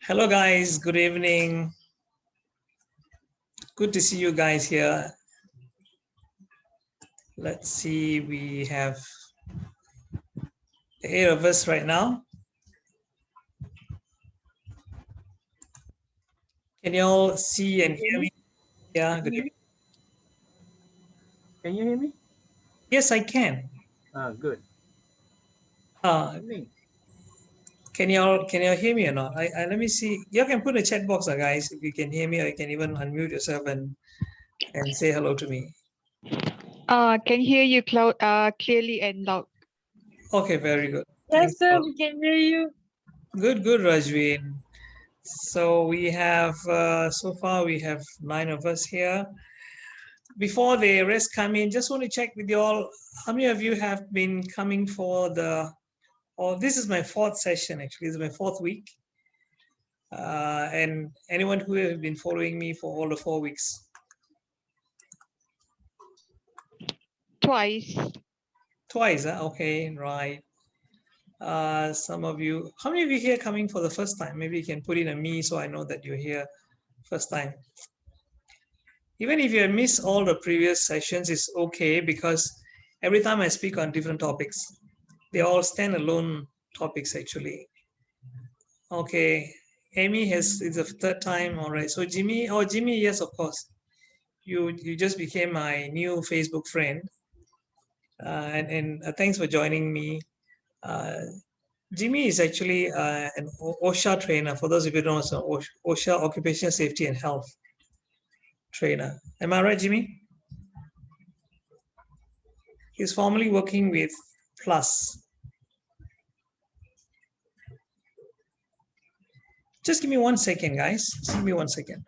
Hello guys, good evening. Good to see you guys here. Let's see, we have 8 of us right now. Can you all see and hear me? Yeah, good evening. Can you hear me? Yes, I can. Good. Uh, can you all hear me or not? Let me see. You can put in the chat box, guys, if you can hear me, or you can even unmute yourself and say hello to me. Can hear you clearly and loud. Okay, very good. Yes, Thanks. sir, we can hear you. Good, Rajveen. So we have, so far we have 9 of us here. Before the rest come in, just want to check with you all, how many of you have been coming for this is my 4th session, actually. This is my 4th week. And anyone who has been following me for all the 4 weeks? Twice. Twice, huh? Okay, right. Some of you, how many of you here coming for the first time? Maybe you can put in a me so I know that you're here first time. Even if you miss all the previous sessions, it's okay, because every time I speak on different topics, they all standalone topics actually. Okay, Amy is the 3rd time. All right. So Jimmy, yes, of course. You just became my new Facebook friend, and thanks for joining me. Jimmy is actually an OSHA trainer. For those of you who don't know, OSHA, Occupational Safety and Health trainer. Am I right, Jimmy? He's formerly working with Plus. Just give me 1 second, guys. Just give me 1 second.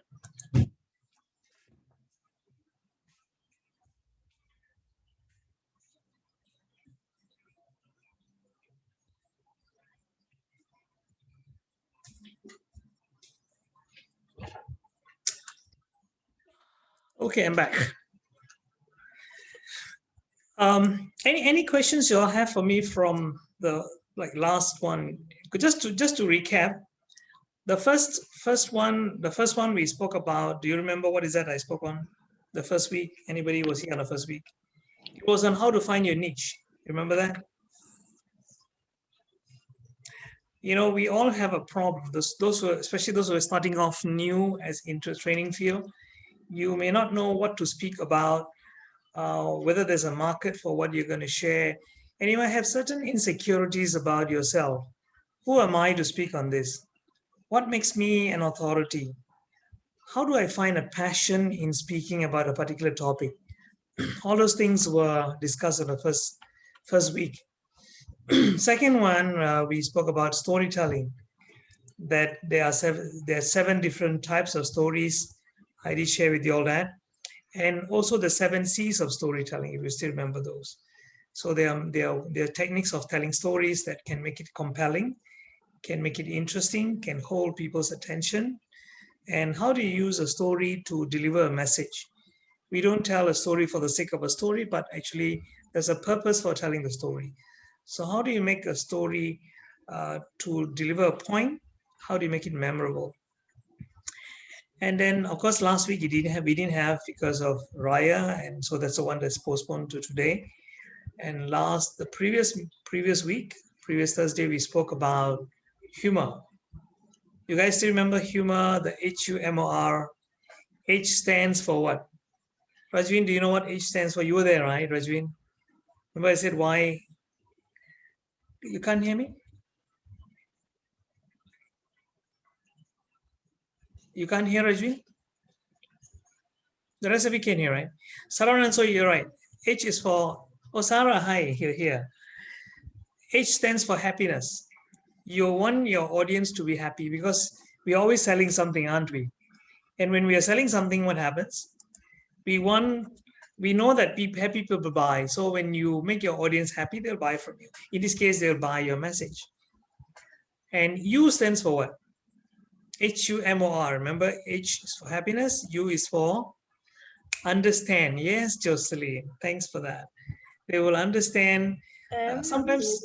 Okay, I'm back. Any questions you all have for me from the last one? Just to recap, the first one we spoke about. Do you remember what is that I spoke on the first week? Anybody was here on the first week? It was on how to find your niche. Remember that? You know, we all have a problem. Especially those who are starting off new as into training field, you may not know what to speak about, whether there's a market for what you're going to share, and you might have certain insecurities about yourself. Who am I to speak on this? What makes me an authority? How do I find a passion in speaking about a particular topic? All those things were discussed in the first week. Second one, we spoke about storytelling, that there are 7 different types of stories. I did share with you all that. And also the 7 C's of storytelling, if you still remember those. So there are techniques of telling stories that can make it compelling, can make it interesting, can hold people's attention. And how do you use a story to deliver a message? We don't tell a story for the sake of a story, but actually there's a purpose for telling the story. So how do you make a story to deliver a point? How do you make it memorable? And then, of course, last week we didn't have because of Raya, and so that's the one that's postponed to today. And the previous Thursday, we spoke about humor. You guys still remember humor? The HUMOR. H stands for what? Rajveen, do you know what H stands for? You were there, right, Rajveen? Remember I said why? You can't hear me? You can't hear Rajveen? The rest of you can hear, right? Saran, so you're right. H is for, oh, Sarah, hi, here. H stands for happiness. You want your audience to be happy because we're always selling something, aren't we? And when we are selling something, what happens? We know that happy people buy. So when you make your audience happy, they'll buy from you. In this case, they'll buy your message. And U stands for what? HUMOR. Remember, H is for happiness. U is for understand. Yes, Jocelyn. Thanks for that. They will understand. Sometimes,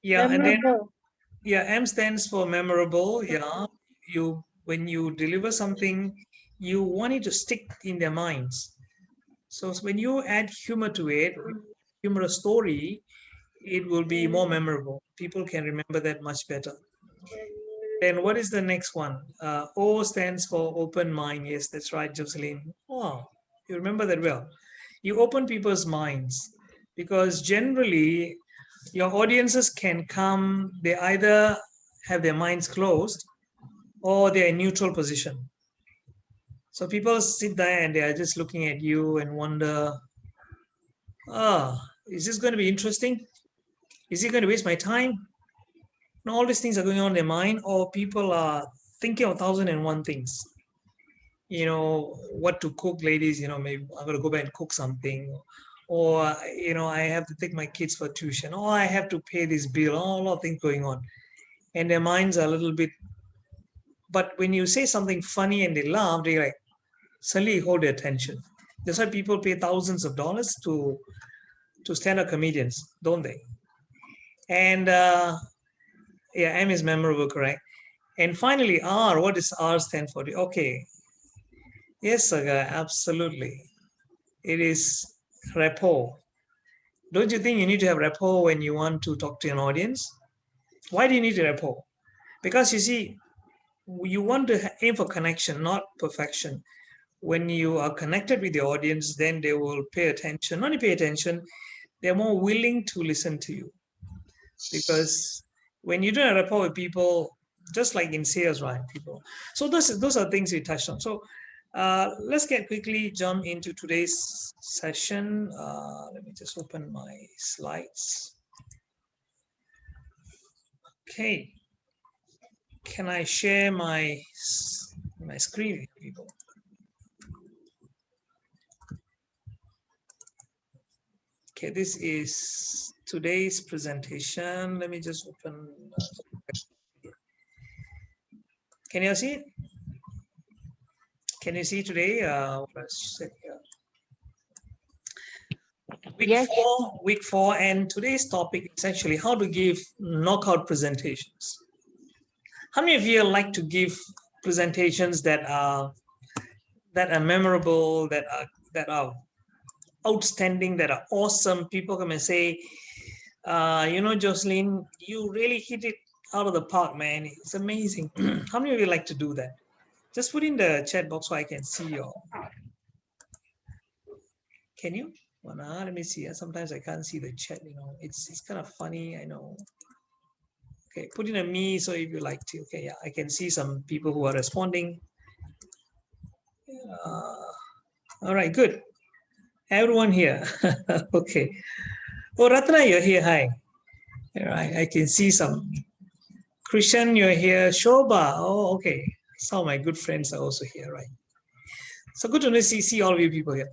yeah, and then Yeah, M stands for memorable. Yeah, when you deliver something, you want it to stick in their minds. So when you add humor to it, humorous story, it will be more memorable. People can remember that much better. Then what is the next one? O stands for open mind. Yes, that's right, Jocelyn. Oh, you remember that well. You open people's minds because generally your audiences can come, they either have their minds closed or they're in neutral position. So people sit there and they are just looking at you and wonder, ah, is this going to be interesting? Is it going to waste my time? And all these things are going on in their mind, or people are thinking of 1,001 things. What to cook, ladies, maybe I'm going to go back and cook something. Or, I have to take my kids for tuition. Or I have to pay this bill. All a lot of things going on. And their minds are a little bit. But when you say something funny and they laugh, they like suddenly hold their attention. That's why people pay thousands of dollars to stand-up comedians, don't they? And yeah, M is memorable, correct? And finally, R. What does R stand for? Okay, yes, Saga, absolutely. It is rapport. Don't you think you need to have rapport when you want to talk to an audience? Why do you need rapport? Because you see, you want to aim for connection, not perfection. When you are connected with the audience, then they will pay attention. Not only pay attention, they're more willing to listen to you. Because when you do a rapport with people, just like in sales, right? People. So those are things we touched on. So let's get quickly jump into today's session. Let me just open my slides. Okay. Can I share my screen with people? Okay, this is today's presentation. Let me just open. Can you see it? Can you see today? Let's check here. Yes. Week four, and today's topic is actually how to give knockout presentations. How many of you like to give presentations that are memorable, that are outstanding, that are awesome? People come and say, Jocelyn, you really hit it out of the park, man. It's amazing. How many of you like to do that? Just put in the chat box so I can see your. Can you? Well, let me see. Sometimes I can't see the chat. It's kind of funny. I know. Okay, put in a me. So if you like to, okay, yeah, I can see some people who are responding. All right, good. Everyone here. Okay. Oh, Ratna, you're here. Hi. All right, I can see some. Christian, you're here. Shoba. Oh, okay. Some of my good friends are also here, right? So good to see all of you people here.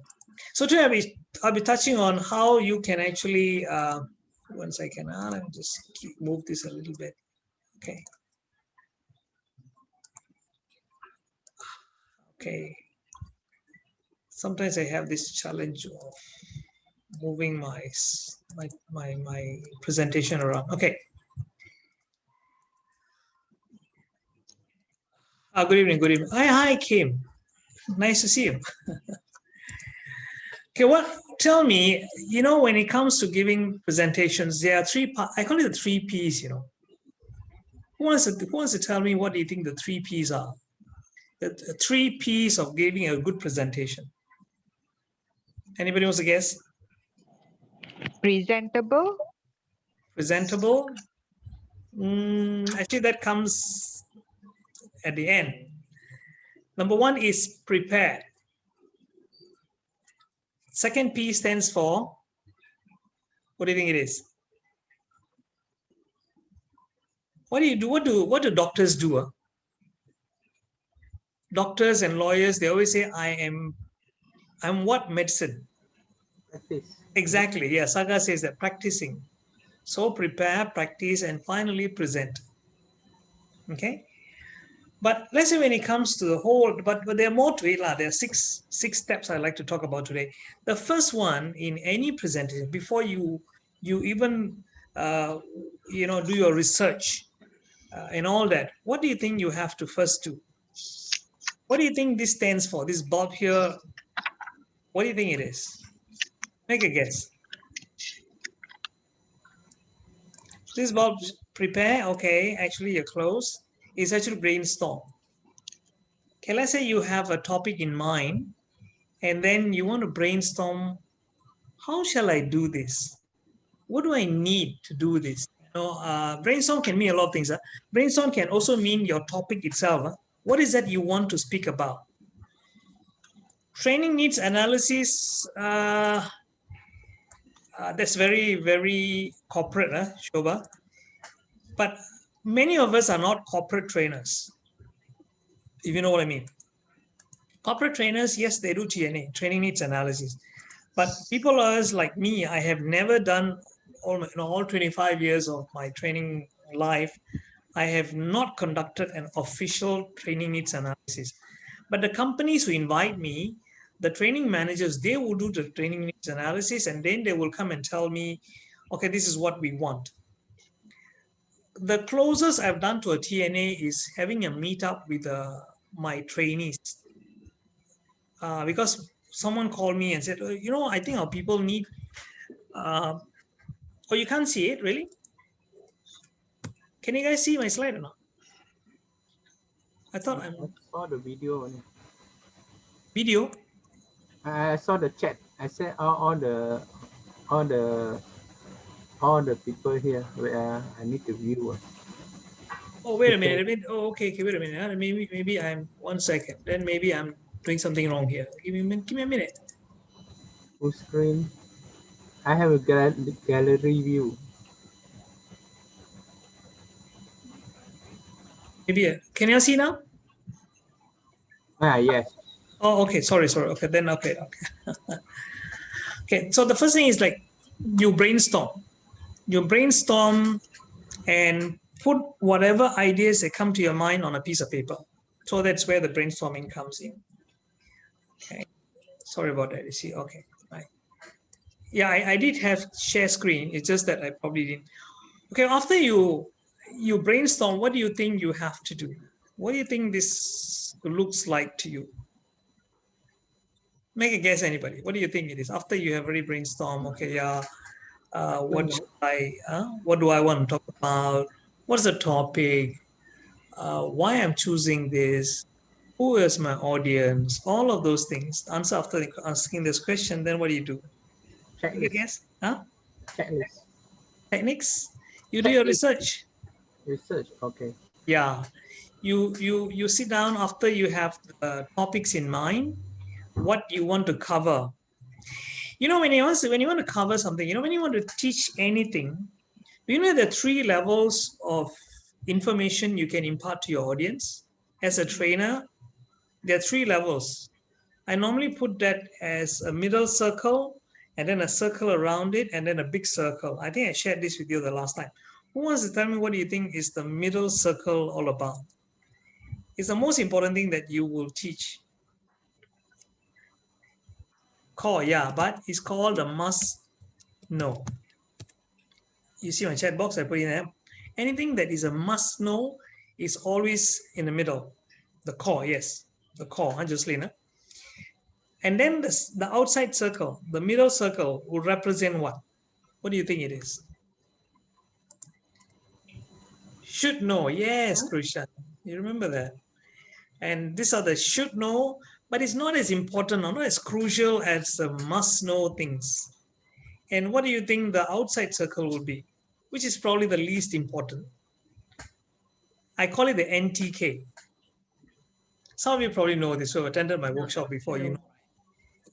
So today I'll be touching on how you can actually. One second. Let me just move this a little bit. Okay. Okay. Sometimes I have this challenge of moving my presentation around. Okay. Good evening. Good evening. Hi, Kim. Nice to see you. Okay, tell me, when it comes to giving presentations, there are three parts. I call it the three P's, Who wants to tell me what do you think the three P's are? The three P's of giving a good presentation. Anybody wants to guess? Presentable. Presentable. Actually, that comes at the end. Number one is prepared. Second P stands for, what do you think it is? What do you do? What do doctors do? Doctors and lawyers, they always say, I'm what medicine? Practice. Exactly. Yeah, Saga says that practicing. So prepare, practice, and finally present. Okay. But let's say when it comes to the whole, but there are more to it. There are six steps I'd like to talk about today. The first one in any presentation, before you even do your research, and all that, what do you think you have to first do? What do you think this stands for? This bulb here, what do you think it is? Make a guess. This bulb, prepare, okay, actually you're close. It's actually brainstorm. Okay, let's say you have a topic in mind and then you want to brainstorm, how shall I do this? What do I need to do this? Brainstorm can mean a lot of things. Brainstorm can also mean your topic itself. What is that you want to speak about? Training needs analysis. That's very, very corporate, Shobha. But many of us are not corporate trainers, if you know what I mean. Corporate trainers, yes, they do TNA, training needs analysis. But people like me, I have never done all 25 years of my training life. I have not conducted an official training needs analysis. But the companies who invite me, the training managers, they will do the training needs analysis and then they will come and tell me, okay, this is what we want. The closest I've done to a TNA is having a meetup with my trainees. Because someone called me and said, I think our people need, oh, you can't see it, really? Can you guys see my slide or not? I thought I I'm saw the video. video. I saw the chat. I said all the all the people here where I need to view. Oh, wait a minute. Oh, okay, wait a minute. Maybe I'm 1 second. Then maybe I'm doing something wrong here. Give me a minute. Full screen. I have a gallery view. Maybe can you see now? Ah, yes. Oh, okay. Sorry. Okay, then okay. Okay. So the first thing is like you brainstorm. You brainstorm and put whatever ideas that come to your mind on a piece of paper. So that's where the brainstorming comes in. Okay. Sorry about that. You see. Okay. Right. Yeah, I did have share screen. It's just that I probably didn't. Okay. After you brainstorm, what do you think you have to do? What do you think this looks like to you? Make a guess, anybody. What do you think it is? After you have already brainstormed, okay, yeah, what do I want to talk about? What's the topic? Why I'm choosing this? Who is my audience? All of those things. Answer after asking this question, then what do? Take a Checklist. guess. Huh? Checklist. Techniques? You do your Checklist. research. Research. Okay. Yeah. You sit down after you have the topics in mind, what you want to cover. When you want to cover something, when you want to teach anything, there are 3 levels of information you can impart to your audience. As a trainer, there are 3 levels. I normally put that as a middle circle, and then a circle around it, and then a big circle. I think I shared this with you the last time. Who wants to tell me what do you think is the middle circle all about? It's the most important thing that you will teach. Core, yeah, but it's called the must know. You see my chat box, I put in there. Anything that is a must know is always in the middle. The core, yes. The core, Jocelyn. And then the outside circle, the middle circle will represent what? What do you think it is? Should know. Yes, Krishan. You remember that. And these are the should know, but it's not as important or not as crucial as the must know things. And what do you think the outside circle will be? Which is probably the least important. I call it the NTK. Some of you probably know this who have attended my workshop before. You know,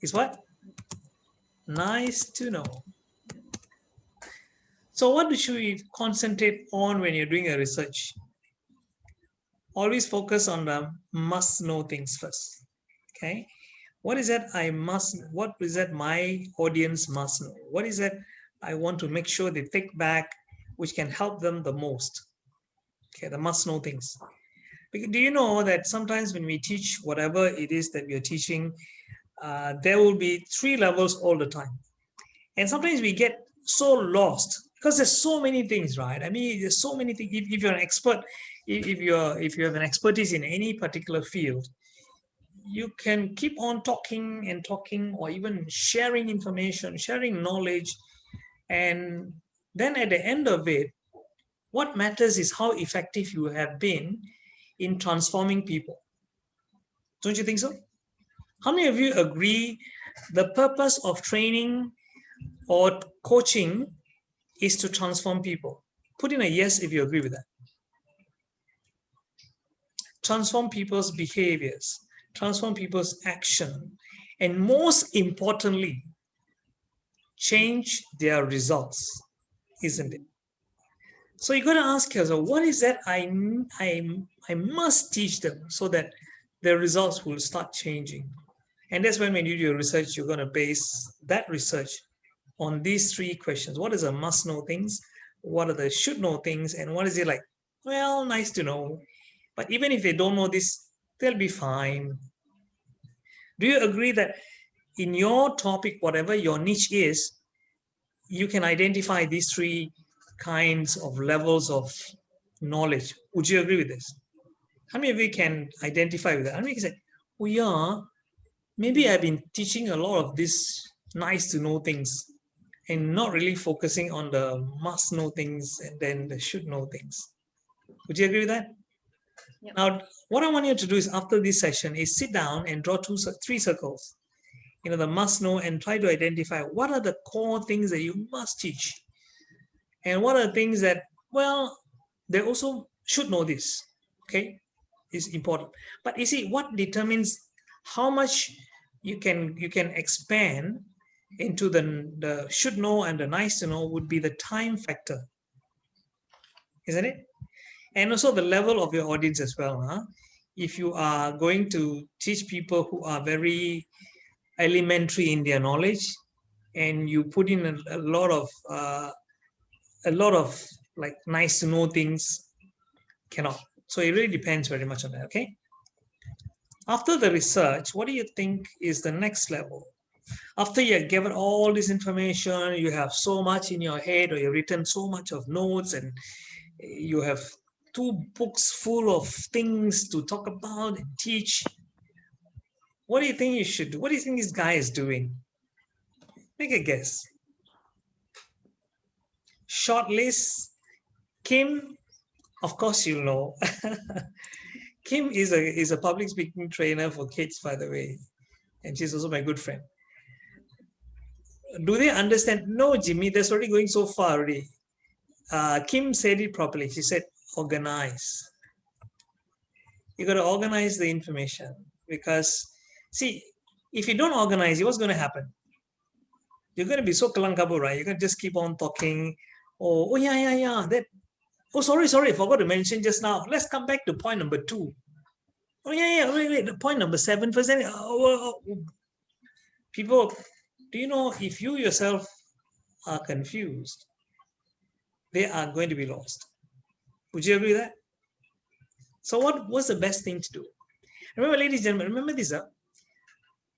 is what? Nice to know. So what should we concentrate on when you're doing a research? Always focus on the must know things first. Okay. What is that what is that my audience must know? What is that I want to make sure they take back, which can help them the most? Okay, the must know things. Do you know that sometimes when we teach whatever it is that we are teaching, there will be 3 levels all the time. And sometimes we get so lost Because there's so many things, right? I mean, there's so many things. If you're an expert, if you have an expertise in any particular field, you can keep on talking and talking, or even sharing information, sharing knowledge, and then at the end of it, what matters is how effective you have been in transforming people. Don't you think so? How many of you agree the purpose of training or coaching is to transform people? Put in a yes if you agree with that. Transform people's behaviors, transform people's action, and most importantly, change their results, isn't it? So you got to ask yourself, what is that I must teach them so that their results will start changing? And that's when you do your research, you're going to base that research on these three questions. What is a must know things? What are the should know things? And what is it like, well, nice to know. But even if they don't know this, they'll be fine. Do you agree that in your topic, whatever your niche is, you can identify these three kinds of levels of knowledge? Would you agree with this? How many of you can identify with that? How many can say, oh yeah, maybe I've been teaching a lot of this nice to know things and not really focusing on the must know things and then the should know things. Would you agree with that? Yep. Now, what I want you to do is after this session is sit down and draw three circles, the must know, and try to identify what are the core things that you must teach and what are the things that, well, they also should know this. Okay, is important. But you see, what determines how much you can expand into the should know and the nice to know would be the time factor, isn't it? And also the level of your audience as well. If you are going to teach people who are very elementary in their knowledge, and you put in a lot of like nice to know things, cannot. So it really depends very much on that. Okay. After the research, what do you think is the next level? After you have given all this information, you have so much in your head, or you've written so much of notes, and you have 2 books full of things to talk about and teach. What do you think you should do? What do you think this guy is doing? Make a guess. Short list. Kim, of course you know. Kim is a public speaking trainer for kids, by the way, and she's also my good friend. Do they understand? No, Jimmy, that's already going so far already. Kim said it properly. She said, organize. You got to organize the information, because, see, if you don't organize it, what's going to happen? You're going to be so kalangkabu, right? You're going to just keep on talking. Oh, yeah. That. Oh, sorry. I forgot to mention just now. Let's come back to point number 2. Oh, yeah. Wait. The point number 7 first. People, do you know, if you yourself are confused, they are going to be lost. Would you agree with that? So what's the best thing to do? Remember, ladies and gentlemen, remember this.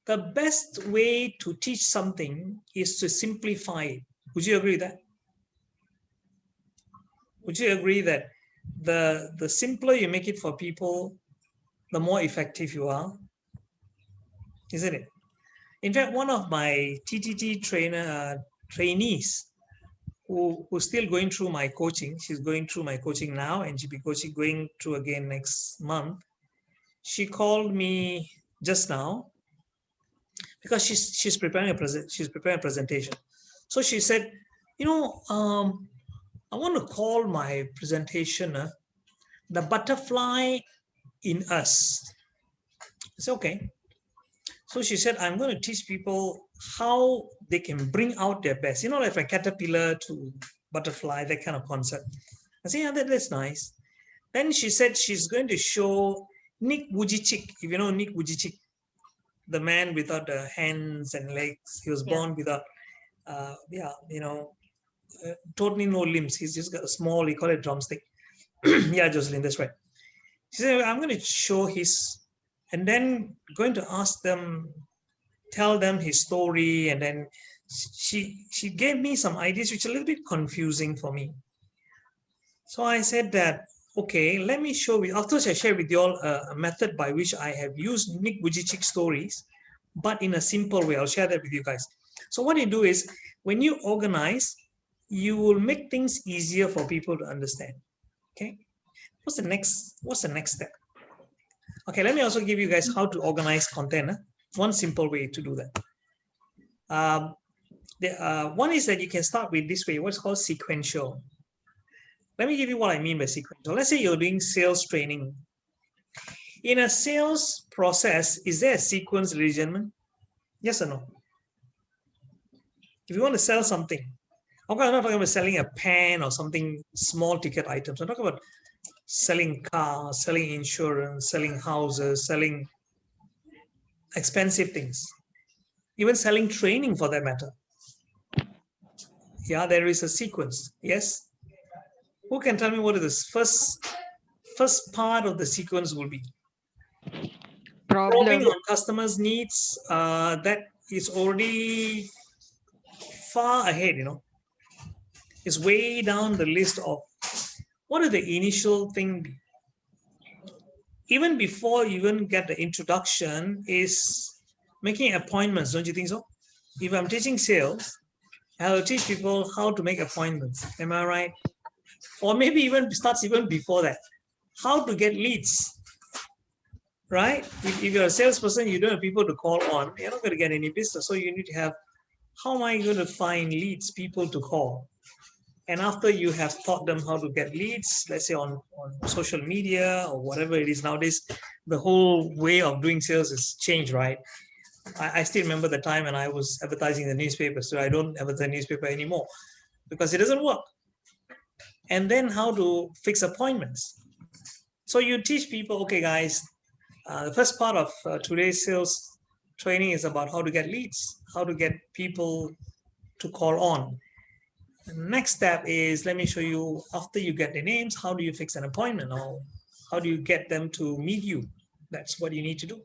The best way to teach something is to simplify it. Would you agree with that? Would you agree that the simpler you make it for people, the more effective you are? Isn't it? In fact, one of my TTT trainees who's still going through my coaching, she's going through my coaching now, and she'll be going through again next month. She called me just now because she's preparing a presentation. So she said, I want to call my presentation "The Butterfly in Us." I said, okay. So she said, I'm going to teach people how they can bring out their best. Like from caterpillar to butterfly, that kind of concept. I said, yeah, that's nice. Then she said she's going to show Nick Vujicic. If you know Nick Vujicic, the man without the hands and legs. He was born without, totally no limbs. He's just got a small, he call it drumstick. Yeah, Jocelyn, that's right. She said, I'm going to show his, and then going to ask them, tell them his story, and then she gave me some ideas which are a little bit confusing for me. So I said that, okay, let me show you. Afterwards, I share with you all a method by which I have used Nick Vujicic stories, but in a simple way. I'll share that with you guys. So what you do is, when you organize, you will make things easier for people to understand. Okay. What's the next step? Okay, let me also give you guys how to organize content. One simple way to do that. One is that you can start with this way, what's called sequential. Let me give you what I mean by sequential. Let's say you're doing sales training. In a sales process, is there a sequence, ladies and gentlemen? Yes or no? If you want to sell something, okay, I'm not talking about selling a pen or something small ticket items. I'm talking about selling cars, selling insurance, selling houses, selling expensive things, even selling training for that matter. Yeah, there is a sequence. Yes. Who can tell me what is this first part of the sequence will be? Probing on customers' needs. That is already far ahead, it's way down the list of what is the initial thing. Even before you even get the introduction is making appointments, don't you think so? If I'm teaching sales, I'll teach people how to make appointments. Am I right? Or maybe even starts even before that. How to get leads, right? If you're a salesperson, you don't have people to call on, you're not going to get any business. So you need to have, how am I going to find leads, people to call? And after you have taught them how to get leads, let's say on social media or whatever it is nowadays, the whole way of doing sales has changed, right? I still remember the time when I was advertising the newspaper. So I don't advertise the newspaper anymore because it doesn't work. And then how to fix appointments. So you teach people, okay, guys, the first part of today's sales training is about how to get leads, how to get people to call on. The next step is, let me show you, after you get the names, how do you fix an appointment, or how do you get them to meet you? That's what you need to do.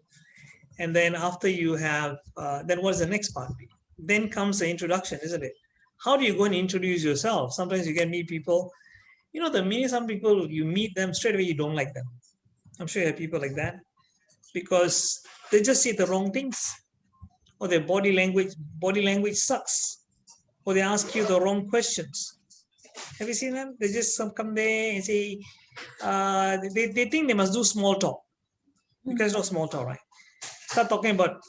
And then after you have, then what's the next part? Then comes the introduction, isn't it? How do you go and introduce yourself? Sometimes you can meet people, the minute some people, you meet them straight away, you don't like them. I'm sure you have people like that because they just say the wrong things, or their body language sucks, or they ask you the wrong questions. Have you seen them? They just come there and say, they think they must do small talk. Because it's not small talk, right? Start talking about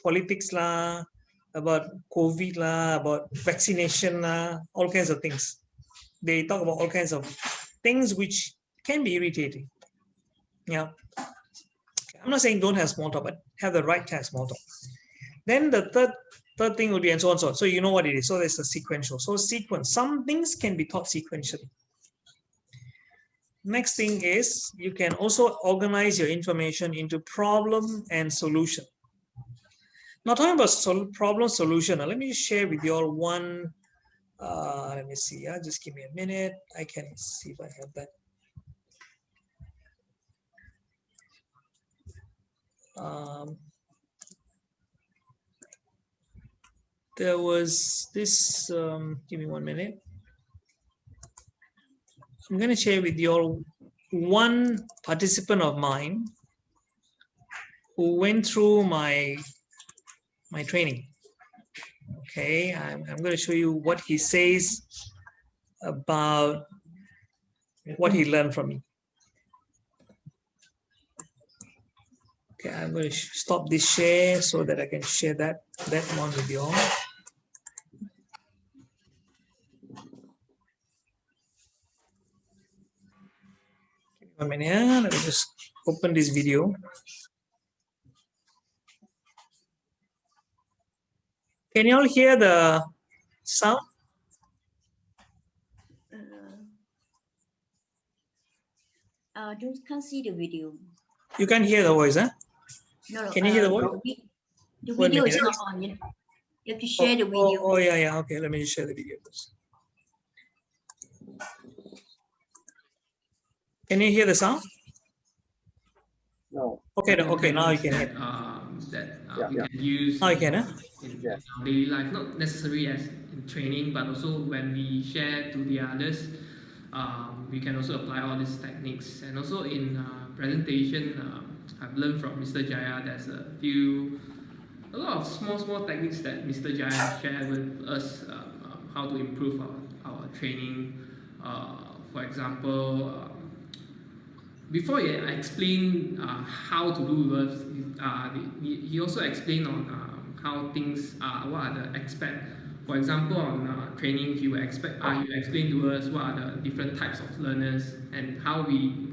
politics lah, about COVID lah, about vaccination lah, all kinds of things. They talk about all kinds of things which can be irritating. Yeah. I'm not saying don't have small talk, but have the right kind of small talk. Then the third thing would be, and so on, so on. So you know what it is. So there's a sequential. So sequence. Some things can be taught sequentially. Next thing is, you can also organize your information into problem and solution. Now talking about problem solution, let me share with you all one. Let me see. Just give me a minute. I can see if I have that. There was this. Give me 1 minute. I'm going to share with you all one participant of mine who went through my training. Okay, I'm going to show you what he says about what he learned from me. Okay, I'm going to stop this share so that I can share that one with you all. Give me 1 minute. Let me just open this video. Can you all hear the sound? Can't see the video. You can't hear the voice, huh? No. Can you hear the voice? The video is not on. You have to share the video. Oh, yeah. Okay, let me just share the video first. Can you hear the sound? No. Okay, now you can hear. That we can use I can, in our daily life, not necessarily as in training, but also when we share to the others. We can also apply all these techniques, and also in presentation, I've learned from Mr. Jaya. There's a lot of small techniques that Mr. Jaya shared with us, how to improve our training. For example, before he explained how to do verbs, he also explained on how things are, what are the expect. For example, on training, he will explain to us what are the different types of learners and how we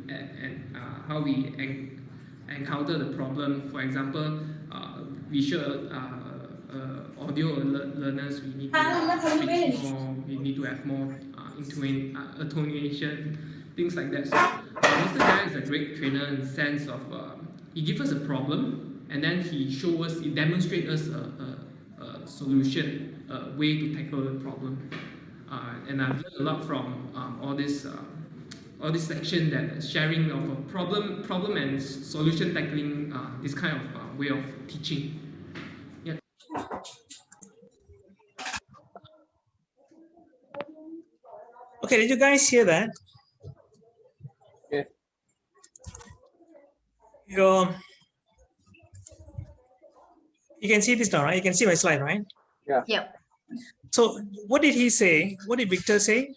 encounter the problem. For example, visual audio learners, we need to speak more, we need to have more attenuation, things like that. So Mr. Jai is a great trainer in the sense of he gives us a problem and then he demonstrates us a solution, a way to tackle the problem. And I've learned a lot from all this section, that sharing of a problem and solution tackling, this kind of way of teaching. Yeah. Okay, did you guys hear that? Yes. You can see this now, right? You can see my slide, right? Yep. So what did he say? What did Victor say?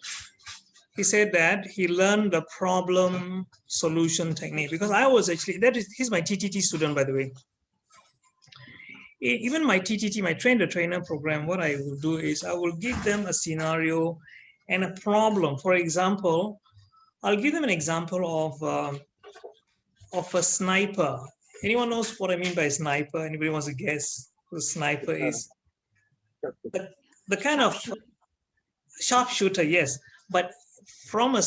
He said that he learned the problem solution technique, because I was actually, he's my TTT student, by the way. Even my TTT, my train the trainer program, what I will do is I will give them a scenario and a problem. For example, I'll give them an example of a sniper. Anyone knows what I mean by sniper? Anybody wants to guess who a sniper is? The kind of sharpshooter, yes. But from a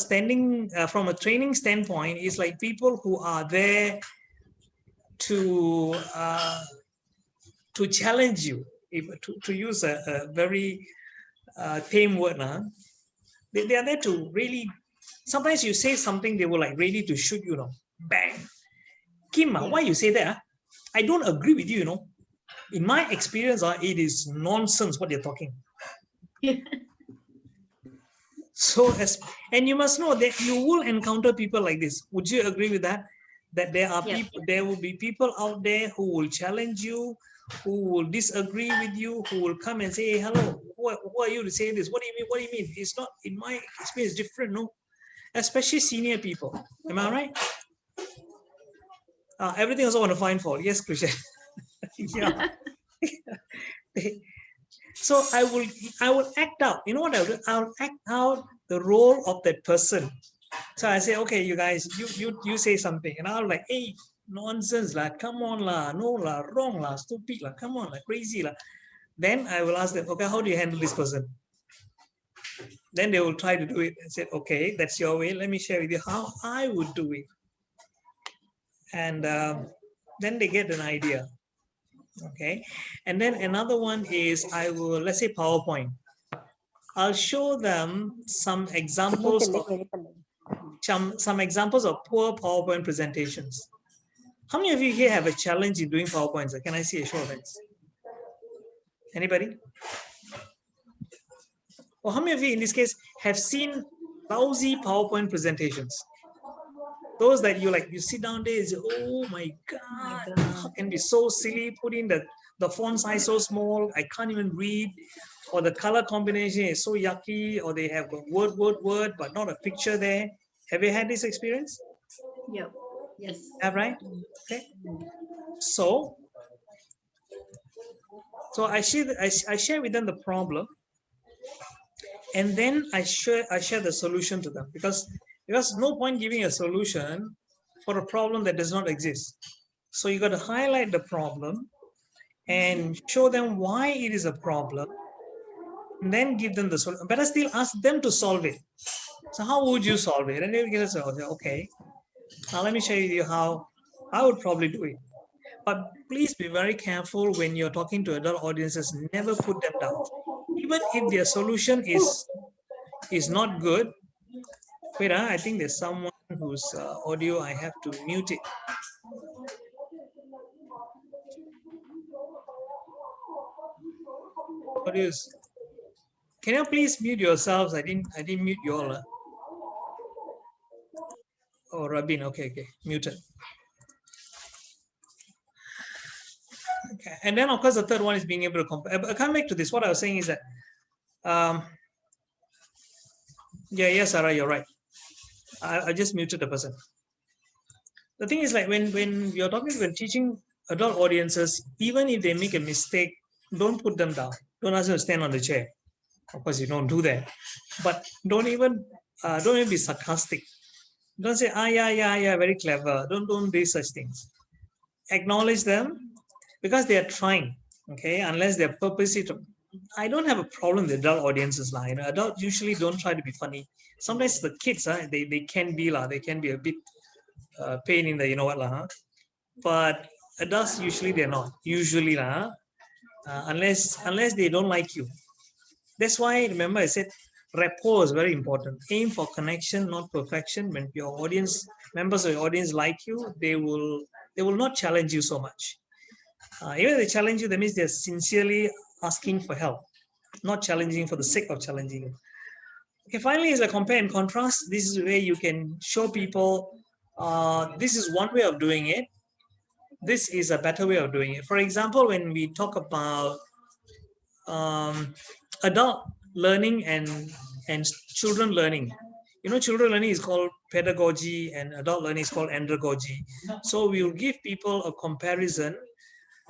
training standpoint, it's like people who are there to challenge you. To use a very tame word, they are there to really. Sometimes you say something, they will like ready to shoot you, bang. Kim, why you say that? I don't agree with you, In my experience, it is nonsense what you're talking. So, and you must know that you will encounter people like this. Would you agree with that? That there are people, there will be people out there who will challenge you, who will disagree with you, who will come and say, hey, hello, who are you to say this? What do you mean? What do you mean? It's not, in my experience, different, no? Especially senior people. Am I right? Everything also want to find fault. Yes, Krishan. Yeah. So I will act out. You know what I will do? I'll act out the role of that person. So I say, okay, you guys, you say something, and I'll like, hey, nonsense lah, come on lah, no lah, wrong lah, stupid lah, come on lah, crazy lah. Then I will ask them, okay, how do you handle this person? Then they will try to do it and say, okay, that's your way. Let me share with you how I would do it. And then they get an idea. Okay. And then another one is I will, let's say PowerPoint. I'll show them some examples of some examples of poor PowerPoint presentations. How many of you here have a challenge in doing PowerPoints? Can I see a show of hands? Anybody? Or how many of you in this case have seen lousy PowerPoint presentations? Those that you sit down there and say, oh my God, how can be so silly, put in the font size so small, I can't even read, or the color combination is so yucky, or they have a word, but not a picture there. Have you had this experience? Yep. Yes. Have, right? Okay. So I share with them the problem, and then I share the solution to them, because no point giving a solution for a problem that does not exist. So you got to highlight the problem and show them why it is a problem, and then give them the solution. Better still, ask them to solve it. So how would you solve it? And they'll get us, okay, now let me show you how I would probably do it. But please be very careful when you're talking to adult audiences. Never put them down. Even if their solution is not good. Wait, I think there's someone whose audio, I have to mute it. audios. Can you please mute yourselves? I didn't mute you all. Oh, Rabin, okay, muted. Okay, and then of course the third one is being able to compare. I come back to this. What I was saying is that, yes, Sarah, you're right. I just muted the person. The thing is, like, when you're talking, when teaching adult audiences, even if they make a mistake, don't put them down. Don't ask them to stand on the chair. Of course, you don't do that. But don't even be sarcastic. Don't say, yeah, very clever. Don't do such things. Acknowledge them because they are trying. Okay, unless they're purposely. I don't have a problem with adult audiences, lah. Adults usually don't try to be funny. Sometimes the kids, they can be, lah. They can be a bit pain in the, lah. But adults usually they're not. Usually, lah. Unless they don't like you. That's why, remember, I said rapport is very important. Aim for connection, not perfection. When your audience, members of your audience like you, they will not challenge you so much. Even if they challenge you, that means they're sincerely asking for help, not challenging for the sake of challenging you. Okay, finally is a compare and contrast. This is where you can show people this is one way of doing it. This is a better way of doing it. For example, when we talk about adult learning and children learning, children learning is called pedagogy and adult learning is called andragogy. So we'll give people a comparison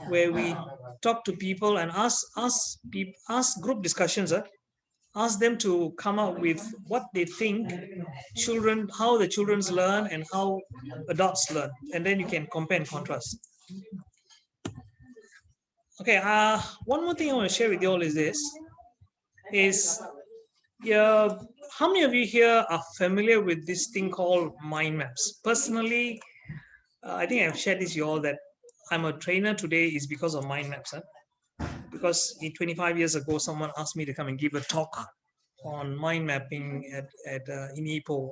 where we talk to people and ask group discussions. Ask them to come up with what they think how the children learn and how adults learn, and then you can compare and contrast. Okay, one more thing I want to share with you all is this. How many of you here are familiar with this thing called mind maps? Personally, I think I've shared this with you all that I'm a trainer today is because of mind maps. Because 25 years ago, someone asked me to come and give a talk on mind mapping in Ipoh,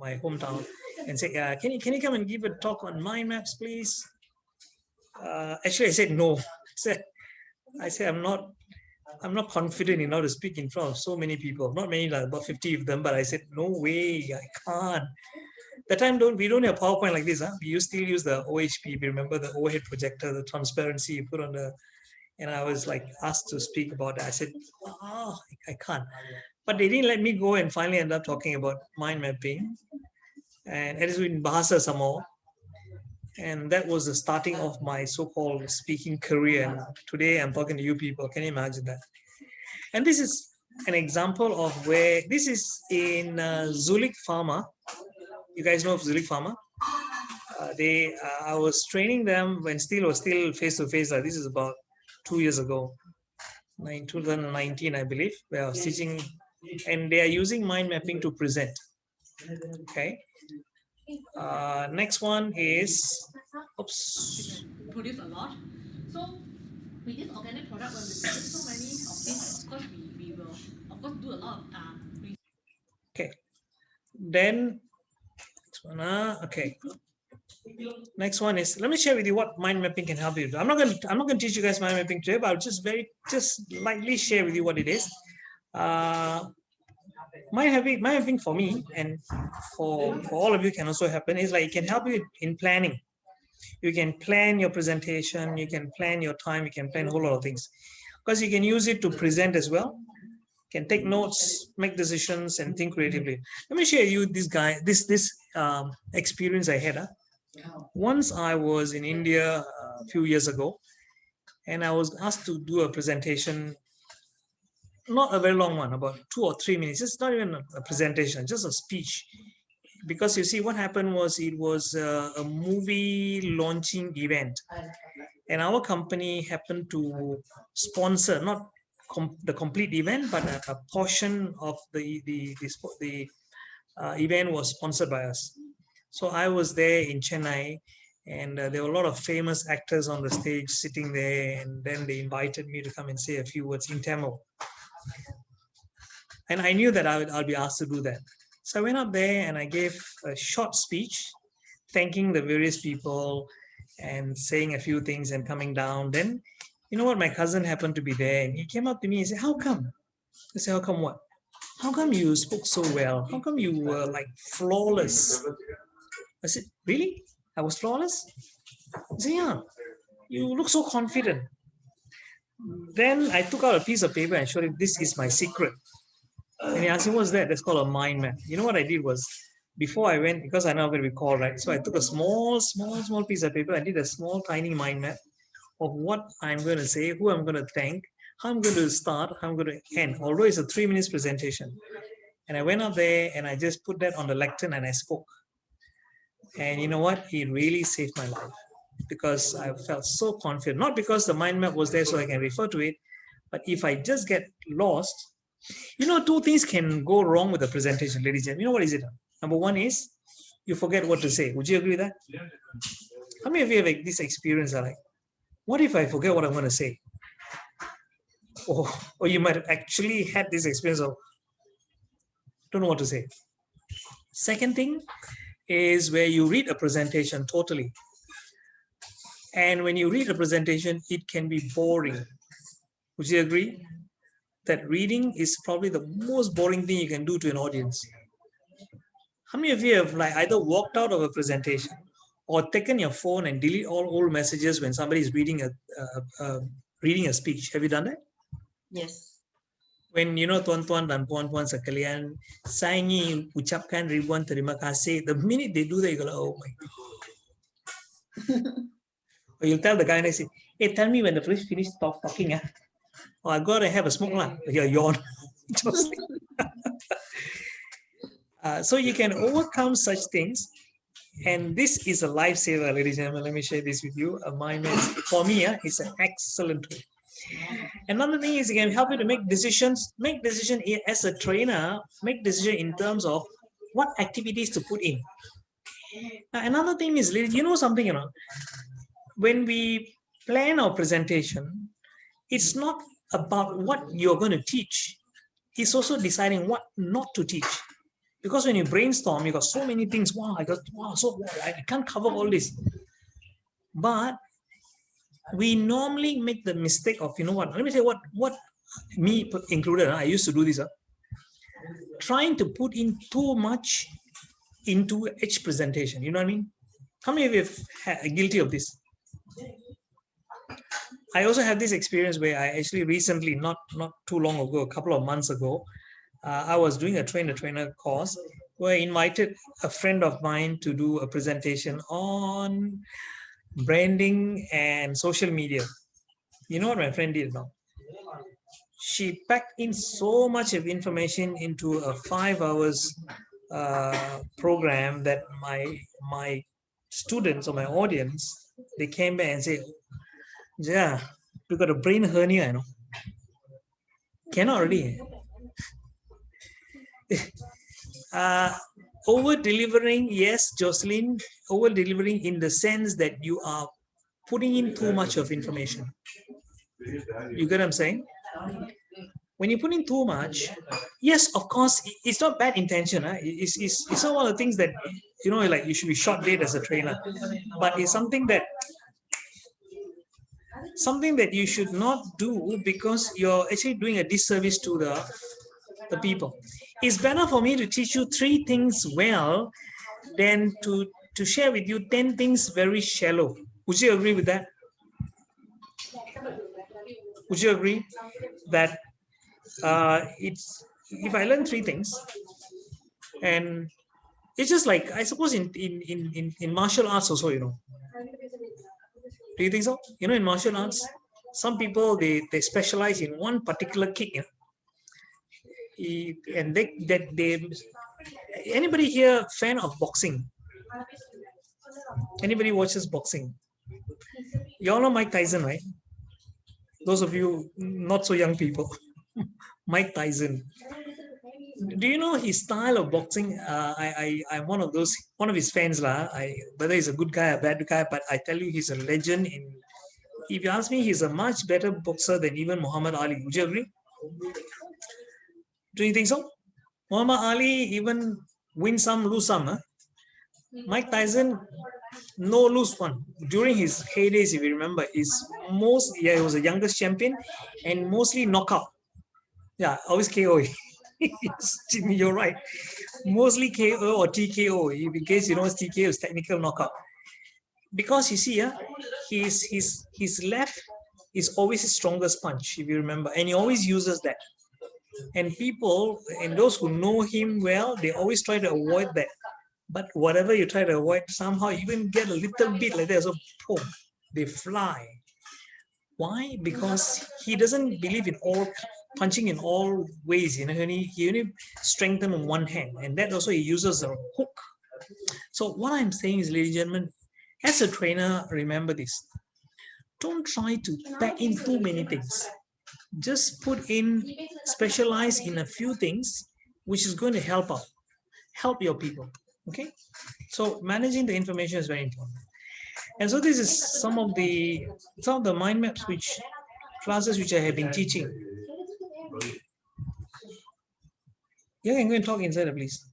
my hometown, and say, can you come and give a talk on mind maps, please? Actually, I said no. I said I'm not confident enough to speak in front of so many people. Not many, like about 50 of them. But I said no way, I can't. That time we don't have PowerPoint like this. We still use the OHP. Remember the overhead projector, the transparency you put on the. And I was like asked to speak about that. I said, I can't. But they didn't let me go and finally end up talking about mind mapping. And it is in Bahasa some more. And that was the starting of my so-called speaking career. And today I'm talking to you people. Can you imagine that? And this is an example of where this is in Zulik Pharma. You guys know of Zulik Pharma? I was training them when was still face-to-face. This is about 2 years ago, 2019, I believe, where I was teaching, and they are using mind mapping to present. Okay. Next one is, produce a lot. So with this organic product, when we produce so many of this, of course we will of course do a lot of okay. Then next one, okay. Next one is, let me share with you what mind mapping can help you do. I'm not going to teach you guys mind mapping today, but I'll just lightly share with you what it is. Mind mapping for me and for all of you can also happen is like it can help you in planning. You can plan your presentation, you can plan your time, you can plan a whole lot of things. Because you can use it to present as well. You can take notes, make decisions, and think creatively. Let me share you this experience I had. Once I was in India a few years ago, and I was asked to do a presentation, not a very long one, about 2 or 3 minutes. It's not even a presentation, just a speech. Because you see, what happened was it was a movie launching event, and our company happened to sponsor not the complete event, but a portion of the event was sponsored by us. So I was there in Chennai, and there were a lot of famous actors on the stage sitting there, and then they invited me to come and say a few words in Tamil. And I knew that I'll be asked to do that. So I went up there and I gave a short speech, thanking the various people and saying a few things and coming down. Then You know what? My cousin happened to be there, and he came up to me and said, "How come?" I said, "How come what? How come you spoke so well? How come you were like flawless?" I said, "Really? I was flawless?" He said, "Yeah. You look so confident." Then I took out a piece of paper and showed him, "This is my secret." And he asked me, "What's that?" That's called a mind map. You know what I did was, before I went, because I know I'm going to be called, right? So I took a small piece of paper. I did a small, tiny mind map of what I'm going to say, who I'm going to thank, how I'm going to start, how I'm going to end. Although it's a 3 minutes presentation. And I went up there and I just put that on the lectern and I spoke. And you know what? It really saved my life because I felt so confident. Not because the mind map was there so I can refer to it, but if I just get lost, you know, two things can go wrong with the presentation, ladies and gentlemen. You know what is it? Number one is you forget what to say. Would you agree with that? How many of you have like, this experience? Are like, what if I forget what I'm going to say? Or you might have actually had this experience of don't know what to say. Second thing is where you read a presentation totally. And when you read a presentation, it can be boring. Would you agree that reading is probably the most boring thing you can do to an audience? How many of you have like either walked out of a presentation or taken your phone and delete all old messages when somebody is reading a speech? Have you done that? Yes. When you know tuan-tuan dan puan-puan sekalian, saya ingin ucapkan ribuan terima kasih. The minute they do that, you go, oh my God. Or you'll tell the guy next, hey, tell me when the police finish talking. Oh, I gotta have a smoke lah. You're yawn. So you can overcome such things. And this is a lifesaver, ladies and gentlemen. Let me share this with you. A mind map, for me, it's an excellent tool. Another thing is it can help you to make decisions. Make decision as a trainer. Make decision in terms of what activities to put in. Another thing is, you know something, you know, when we plan our presentation, it's not about what you're going to teach. It's also deciding what not to teach. Because when you brainstorm, you got so many things. Wow, I can't cover all this. But we normally make the mistake of, you know what? Let me say what me included. I used to do this. Trying to put in too much into each presentation. You know what I mean? How many of you are guilty of this? I also have this experience where I actually recently, not too long ago, a couple of months ago, I was doing a trainer course where I invited a friend of mine to do a presentation on branding and social media. You know what my friend did now? She packed in so much of information into a 5 hours program that my students or my audience, they came back and said, yeah, you got a brain hernia, you know. Cannot really. Over delivering, yes, Jocelyn, over delivering in the sense that you are putting in too much of information. You get what I'm saying? When you put in too much, yes, of course, it's not bad intention. It's not one of the things that, you know, like you should be short dead as a trainer, but it's something that you should not do because you're actually doing a disservice to the people. It's better for me to teach you 3 things well than to share with you 10 things very shallow. Would you agree with that? Would you agree that it's if I learn 3 things, and it's just like I suppose in martial arts also, you know. Do you think so? You know, in martial arts, some people they specialize in one particular kick, you know? And they anybody here fan of boxing? Anybody watches boxing? You all know Mike Tyson, right? Those of you not so young people. Mike Tyson. Do you know his style of boxing? I'm one of his fans lah. Whether he's a good guy or bad guy, but I tell you, he's a legend. If you ask me, he's a much better boxer than even Muhammad Ali. Would you agree? Do you think so? Muhammad Ali even win some, lose some. Huh? Mike Tyson, No lose one. During his heydays, if you remember, he was the youngest champion and mostly knockout. Yeah, always KO. Yes, Jimmy, you're right. Mostly KO or TKO. In case you know, TKO is technical knockout. Because you see, his left is always his strongest punch, if you remember, and he always uses that. And people and those who know him well, they always try to avoid that. But whatever you try to avoid, somehow even get a little bit like that, so boom, they fly. Why? Because he doesn't believe in all punching in all ways. You know, he only strengthens on one hand, and that also he uses a hook. So what I'm saying is, ladies and gentlemen, as a trainer, remember this: don't try to pack in too many things. Just put in, specialize in a few things, which is going to help your people. Okay, so managing the information is very important. And so this is some of the mind maps which classes which I have been teaching. You can go and talk inside, please.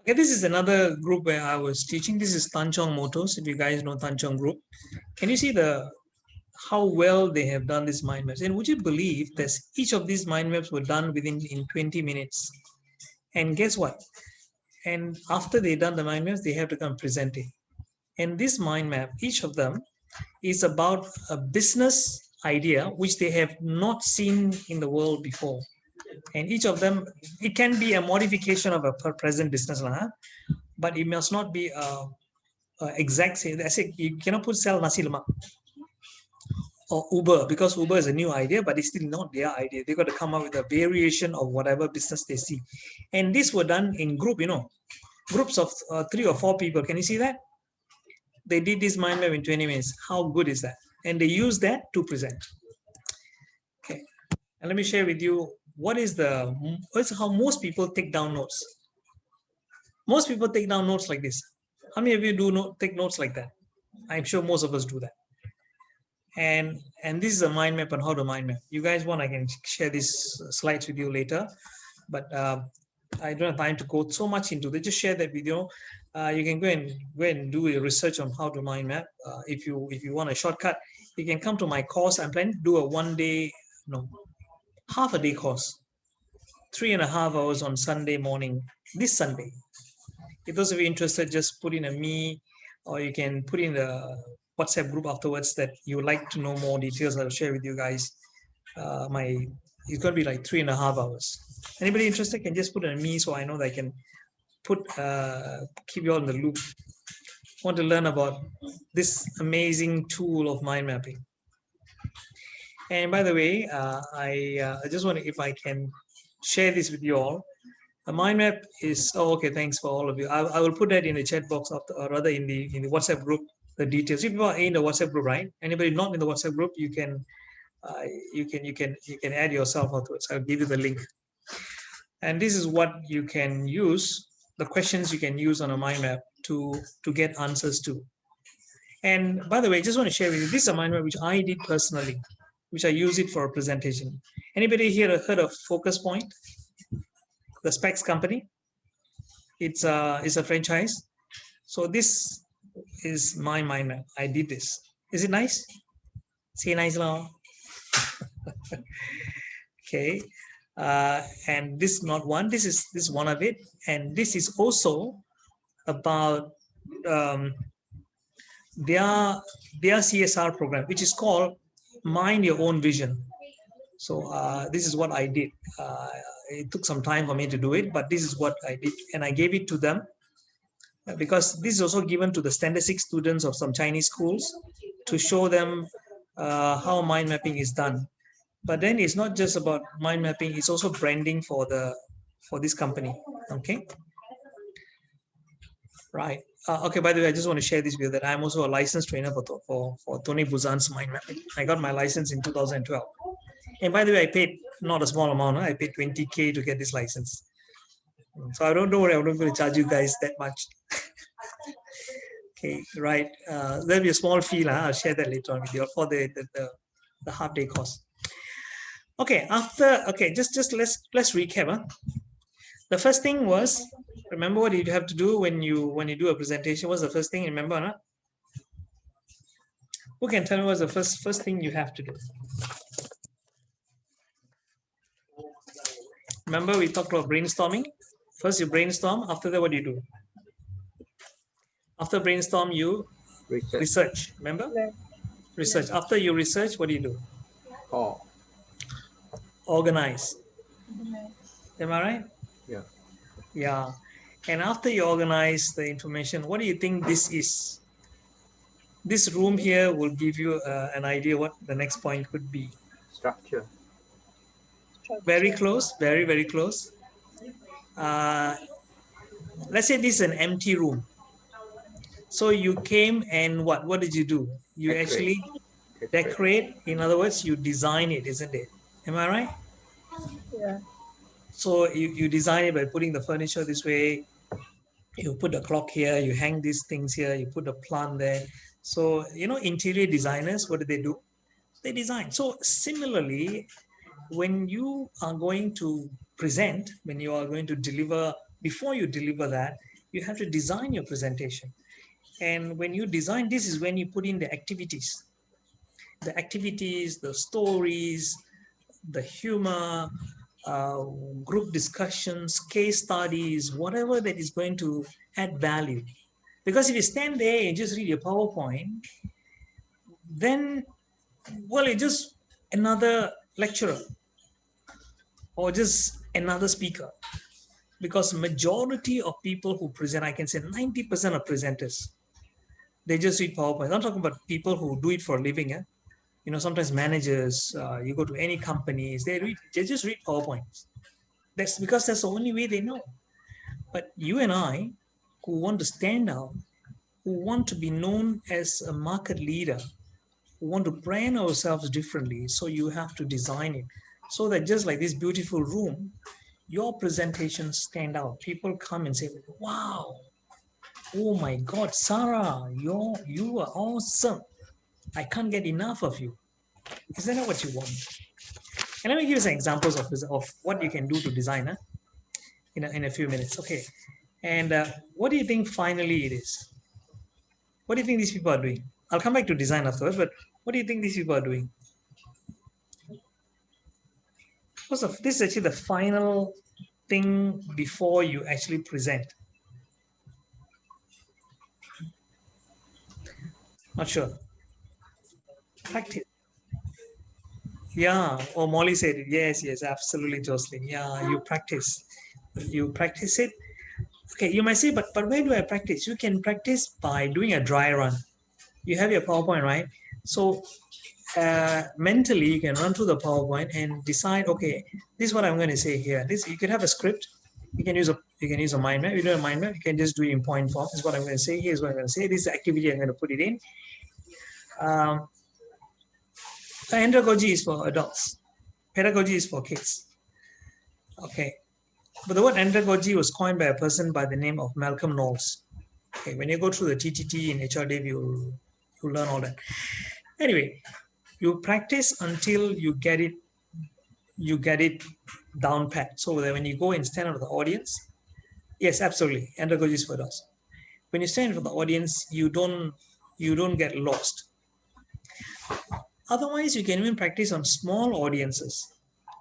Okay, this is another group where I was teaching. This is Tanchong Motors. If you guys know Tanchong Group, can you see how well they have done these mind maps? And would you believe that each of these mind maps were done in 20 minutes? And guess what? And after they done the mind maps, they have to come present it. And this mind map, each of them is about a business idea which they have not seen in the world before. And each of them, it can be a modification of a present business, but it must not be a exact same. I say you cannot put sell nasi lemak or Uber, because Uber is a new idea, but it's still not their idea. They got to come up with a variation of whatever business they see. And these were done in groups of 3 or 4 people. Can you see that? They did this mind map in 20 minutes. How good is that? And they use that to present. Okay. And let me share with you what's how most people take down notes. Most people take down notes like this. How many of you take notes like that? I'm sure most of us do that. And this is a mind map on how to mind map. You guys want, I can share these slides with you later, but I don't have time to go so much into it. Just share that video. You can go and do a research on how to mind map. If you want a shortcut, you can come to my course. I'm planning to do a half a day course, 3.5 hours on Sunday morning, this Sunday. If those of you interested, just put in a me, or you can put in the WhatsApp group afterwards that you would like to know more details. I'll share with you guys. It's going to be like 3.5 hours. Anybody interested can just put in a me, so I know that I can keep you all in the loop. Want to learn about this amazing tool of mind mapping. And by the way, I just wonder if I can share this with you all. A mind map is, okay, thanks for all of you. I will put that in the chat box, or rather in the WhatsApp group, the details. If you are in the WhatsApp group, right? Anybody not in the WhatsApp group, you can add yourself afterwards. I'll give you the link. And this is what you can use, the questions you can use on a mind map to get answers to. And by the way, I just want to share with you, this is a mind map which I did personally, which I use it for a presentation. Anybody here heard of Focus Point? The specs company. It's a franchise. So this is my mind map. I did this. Is it nice? Say nice now. Okay. And this is not one. This is one of it. And this is also about their CSR program, which is called Mind Your Own Vision. So this is what I did. It took some time for me to do it, but this is what I did. And I gave it to them because this is also given to the standard 6 students of some Chinese schools to show them how mind mapping is done. But then it's not just about mind mapping, it's also branding for this company. Okay. Right. Okay, by the way, I just want to share this with you that I'm also a licensed trainer for Tony Buzan's mind mapping. I got my license in 2012. And by the way, I paid not a small amount. I paid 20K to get this license. So I don't know what I'm not going to charge you guys that much. Okay, right. There'll be a small fee. I'll share that later on with you for the half-day course. Okay, just let's recap. Huh? The first thing was, remember what you have to do when you do a presentation. What's the first thing? Remember or not? Who can tell me what's the first thing you have to do? Remember we talked about brainstorming. First you brainstorm. After that, what do you do? After brainstorm, you research. Remember? Research. After you research, what do you do? Oh, Organize. Am I right? yeah. Yeah. And after you organize the information, what do you think this is? This room here will give you an idea what the next point could be. Structure. Very close, very, very close. Let's say this is an empty room. So you came and what did you do? You Decorate. actually decorate. In other words, you design it, isn't it? Am I right? Yeah. So you design it by putting the furniture this way. You put the clock here, you hang these things here, you put a plant there. So, interior designers, what do? They design. So similarly, when you are going to present, when you are going to deliver, before you deliver that, you have to design your presentation. And when you design, this is when you put in the activities, the stories, the humor, uh, group discussions, case studies, whatever that is going to add value. Because if you stand there and just read your PowerPoint, then, well, it's just another lecturer or just another speaker. Because majority of people who present, I can say 90% of presenters, they just read PowerPoint. I'm talking about people who do it for a living. Sometimes managers, you go to any companies, they just read PowerPoints. That's because that's the only way they know. But you and I, who want to stand out, who want to be known as a market leader, who want to brand ourselves differently, so you have to design it so that just like this beautiful room, your presentations stand out. People come and say, "Wow, oh my God, Sarah, you are awesome. I can't get enough of you." Isn't that what you want? And let me give you some examples of what you can do to design in a few minutes. Okay. And what do you think finally it is? What do you think these people are doing? I'll come back to design afterwards, but what do you think these people are doing? First of this is actually the final thing before you actually present. Not sure. Practice. Yeah. Or Molly said it. Yes, absolutely, Jocelyn. Yeah, you practice. You practice it. Okay, you might say, but where do I practice? You can practice by doing a dry run. You have your PowerPoint, right? So mentally you can run through the PowerPoint and decide, okay, this is what I'm going to say here. This, you can have a script. You can use a mind map. You do a mind map, you can just do it in point form. This is what I'm going to say. Here's what I'm going to say. This is the activity I'm going to put it in. Andragogy is for adults. Pedagogy is for kids. Okay. But the word andragogy was coined by a person by the name of Malcolm Knowles. Okay. When you go through the TTT in HR Dev, you'll learn all that. Anyway, you practice until you get it down pat. So that when you go and stand in front of the audience, yes, absolutely, andragogy is for adults. When you stand in front of the audience, you don't get lost. Otherwise, you can even practice on small audiences,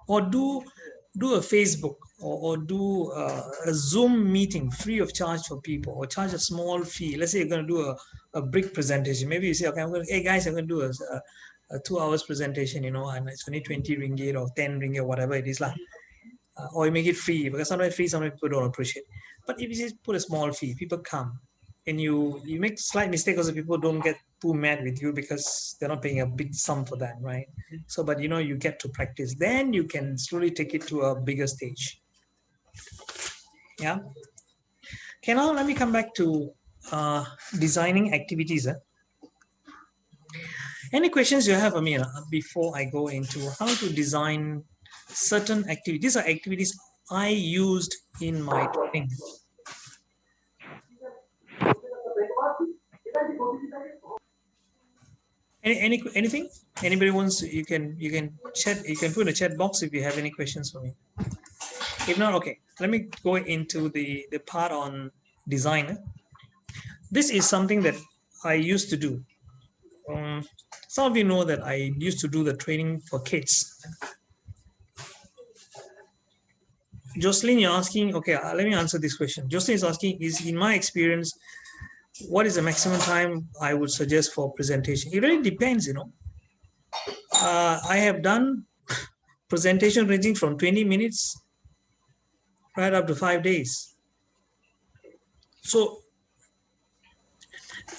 or do a Facebook or do a Zoom meeting free of charge for people, or charge a small fee. Let's say you're going to do a big presentation. Maybe you say, okay, hey guys, I'm going to do a 2 hours presentation, and it's only 20 ringgit or 10 ringgit, whatever it is. Or you make it free, because sometimes free, sometimes people don't appreciate. But if you just put a small fee, people come, and you make slight mistake because people don't get too mad with you because they're not paying a big sum for that, right? So, but you get to practice. Then you can slowly take it to a bigger stage. Yeah. Okay, now let me come back to designing activities. Any questions you have, Amir, before I go into how to design certain activities? These are activities I used in my training. Anything? Anybody wants, you can chat, you can put in the chat box if you have any questions for me. If not, okay, let me go into the part on design. This is something that I used to do. Some of you know that I used to do the training for kids. Jocelyn, you're asking, okay, let me answer this question. Jocelyn is asking, is in my experience, what is the maximum time I would suggest for presentation? It really depends, you know. I have done presentation ranging from 20 minutes right up to 5 days. So,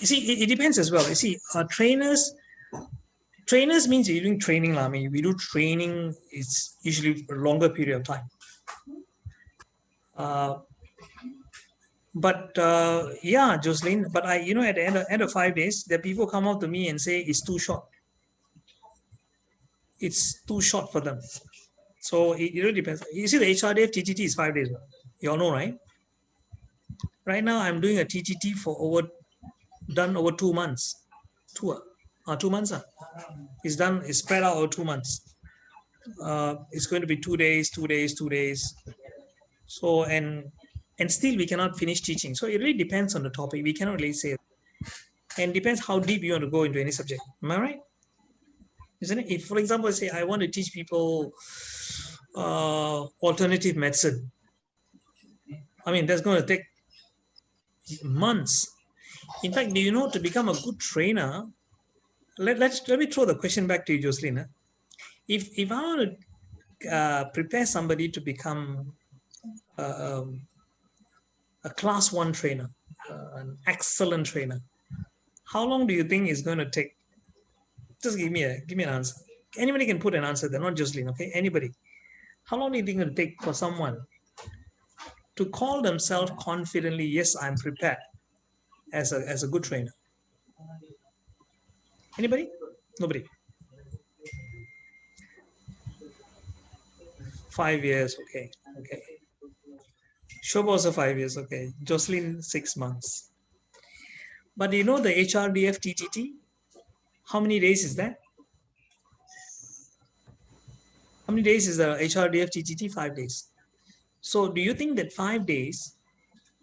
you see, it depends as well. You see, trainers means you're doing training. I mean, we do training, it's usually a longer period of time. But yeah, Jocelyn, but at the end of 5 days, there people come up to me and say it's too short. It's too short for them. So it really depends. You see, the HRDF TTT is 5 days. You all know, right? Right now, I'm doing a TTT for done over 2 months. 2 months. It's done. It's spread out over 2 months. It's going to be 2 days, 2 days, 2 days. So and still we cannot finish teaching. So it really depends on the topic. We cannot really say. And depends how deep you want to go into any subject. Am I right? Isn't it? If, for example, say I want to teach people alternative medicine, I mean that's going to take months. In fact, do you know, to become a good trainer? Let me throw the question back to you, Jocelyn. If I want to prepare somebody to become a class 1 trainer, an excellent trainer, how long do you think it's going to take? Just give me an answer. Anybody can put an answer there, not Jocelyn, okay? Anybody. How long do you think it will take for someone to call themselves confidently, yes, I'm prepared as a good trainer? Anybody? Nobody. 5 years, okay. Shobha also 5 years, okay. Jocelyn 6 months. But you know the HRDF TTT? How many days is that? How many days is the HRDF TTT? 5 days. So do you think that 5 days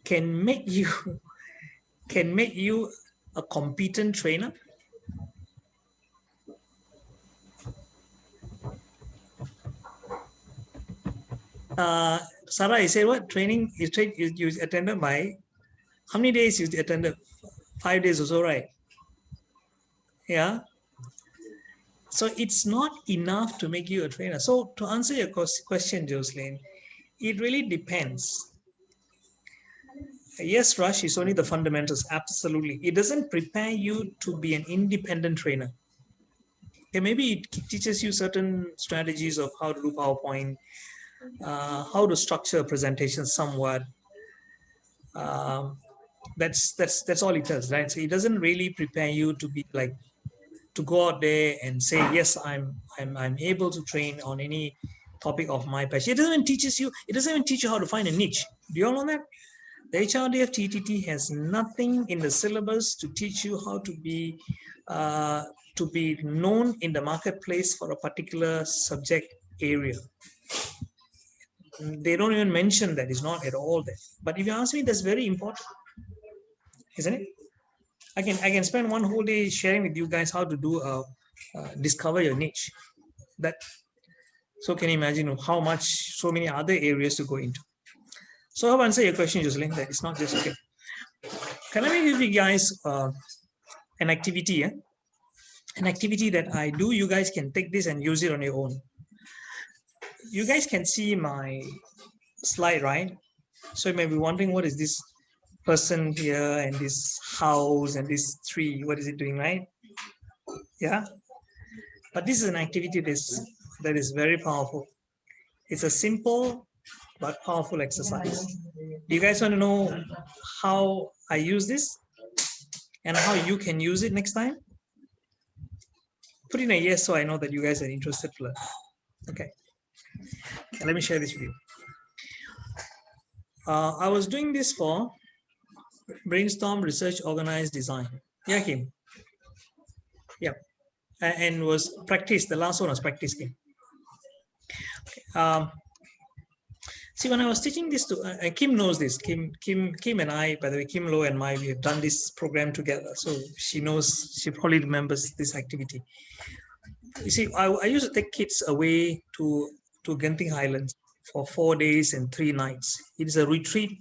can make you a competent trainer? Sarah, you say what? Training you attended by how many days you attended? 5 days or so, right? Yeah. So it's not enough to make you a trainer. So to answer your question, Jocelyn, it really depends. Yes, Rush is only the fundamentals. Absolutely. It doesn't prepare you to be an independent trainer. Okay, maybe it teaches you certain strategies of how to do PowerPoint, how to structure a presentation somewhat. That's all it does, right? So it doesn't really prepare you to be like, to go out there and say, yes, I'm able to train on any topic of my passion. It doesn't even teach you how to find a niche. Do you all know that? The HRDF TTT has nothing in the syllabus to teach you how to be known in the marketplace for a particular subject area. They don't even mention that. It's not at all there. But if you ask me, that's very important, isn't it? I can spend one whole day sharing with you guys how to do discover your niche. So can you imagine how much, so many other areas to go into. So I've answered your question, Jocelyn, that it's not just okay. Can I give you guys an activity? An activity that I do. You guys can take this and use it on your own. You guys can see my slide, right? So you may be wondering, what is this person here and this house and this tree? What is it doing, right? Yeah. But this is an activity that is very powerful. It's a simple but powerful exercise. Do you guys want to know how I use this and how you can use it next time? Put in a yes so I know that you guys are interested to learn. Okay. Let me share this with you. I was doing this for brainstorm, research, organize, design. Yeah, Kim. Yeah. and was practice. The last one was practice game. See, when I was teaching this to Kim knows this. Kim and I, by the way, Kim Low and I, we have done this program together. So she knows. She probably remembers this activity. You see, I used to take kids away to Genting Highlands for 4 days and 3 nights. It is a retreat.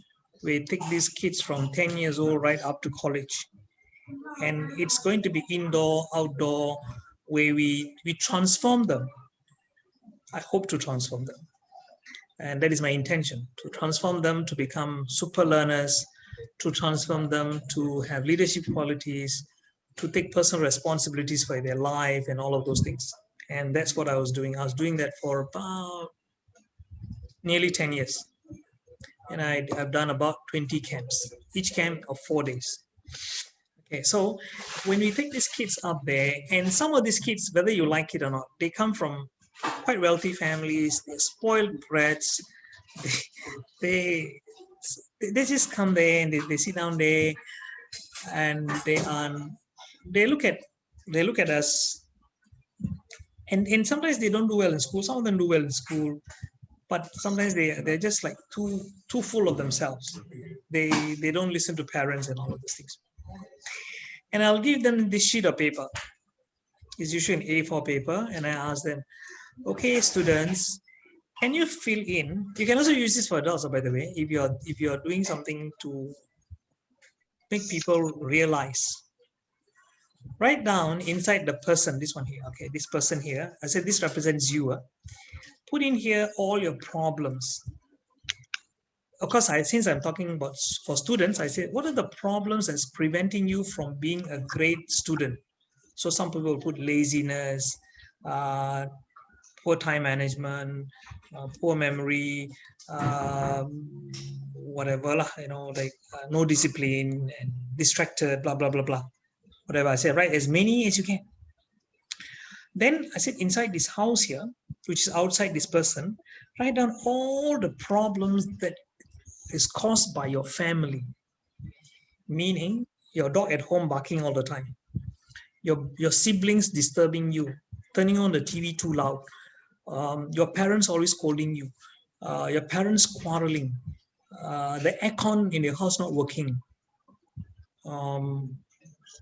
We take these kids from 10 years old right up to college, and it's going to be indoor, outdoor, where we transform them. I hope to transform them. And that is my intention, to transform them to become super learners, to transform them to have leadership qualities, to take personal responsibilities for their life and all of those things. And that's what I was doing. I was doing that for about nearly 10 years. And I've done about 20 camps, each camp of 4 days. Okay, so when we take these kids up there, and some of these kids, whether you like it or not, they come from quite wealthy families, they're spoiled brats. They just come there and they sit down there, and they look at us, and sometimes they don't do well in school. Some of them do well in school, but sometimes they're just like too full of themselves. They don't listen to parents and all of these things. And I'll give them this sheet of paper. It's usually an A4 paper, and I ask them, okay, students, can you fill in? You can also use this for adults, by the way, if you're doing something to make people realize. Write down inside the person, this one here, okay, this person here. I said this represents you. Put in here all your problems. Of course, since I'm talking about for students, I say, what are the problems that's preventing you from being a great student? So some people put laziness, poor time management, poor memory, whatever, like no discipline and distracted, blah, blah, blah, blah. Whatever I said, write as many as you can. Then I said, inside this house here, which is outside this person, write down all the problems that is caused by your family. Meaning your dog at home barking all the time, your siblings disturbing you, turning on the TV too loud, your parents always scolding you, your parents quarreling, the aircon in your house not working,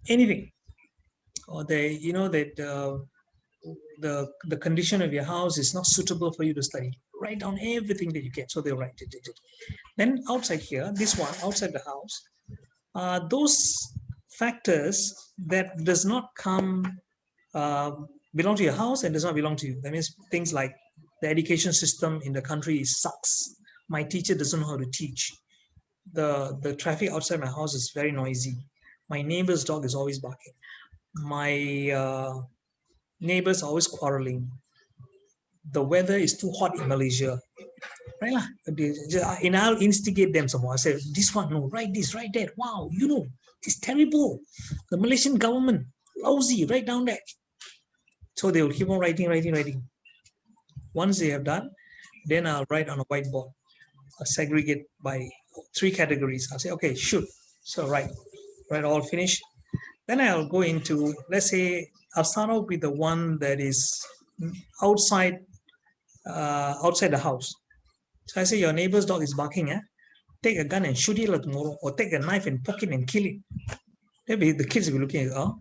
anything, or that the condition of your house is not suitable for you to study. Write down everything that you can. So they'll write it. Then outside here, this one outside the house, those factors that does not come belong to your house and does not belong to you. That means things like the education system in the country sucks. My teacher doesn't know how to teach. The traffic outside my house is very noisy. My neighbor's dog is always barking. My neighbors are always quarreling. The weather is too hot in Malaysia. Right? And I'll instigate them some more. I say, this one, no, write this, write that. Wow, it's terrible. The Malaysian government, lousy, write down that. So they will keep on writing. Once they have done, then I'll write on a whiteboard. I'll segregate by 3 categories. I'll say, okay, shoot. So write all finish. Then I'll go into, let's say, I'll start off with the one that is outside the house. So I say, your neighbor's dog is barking. Take a gun and shoot it tomorrow, or take a knife and poke it and kill it. Maybe the kids will be looking at,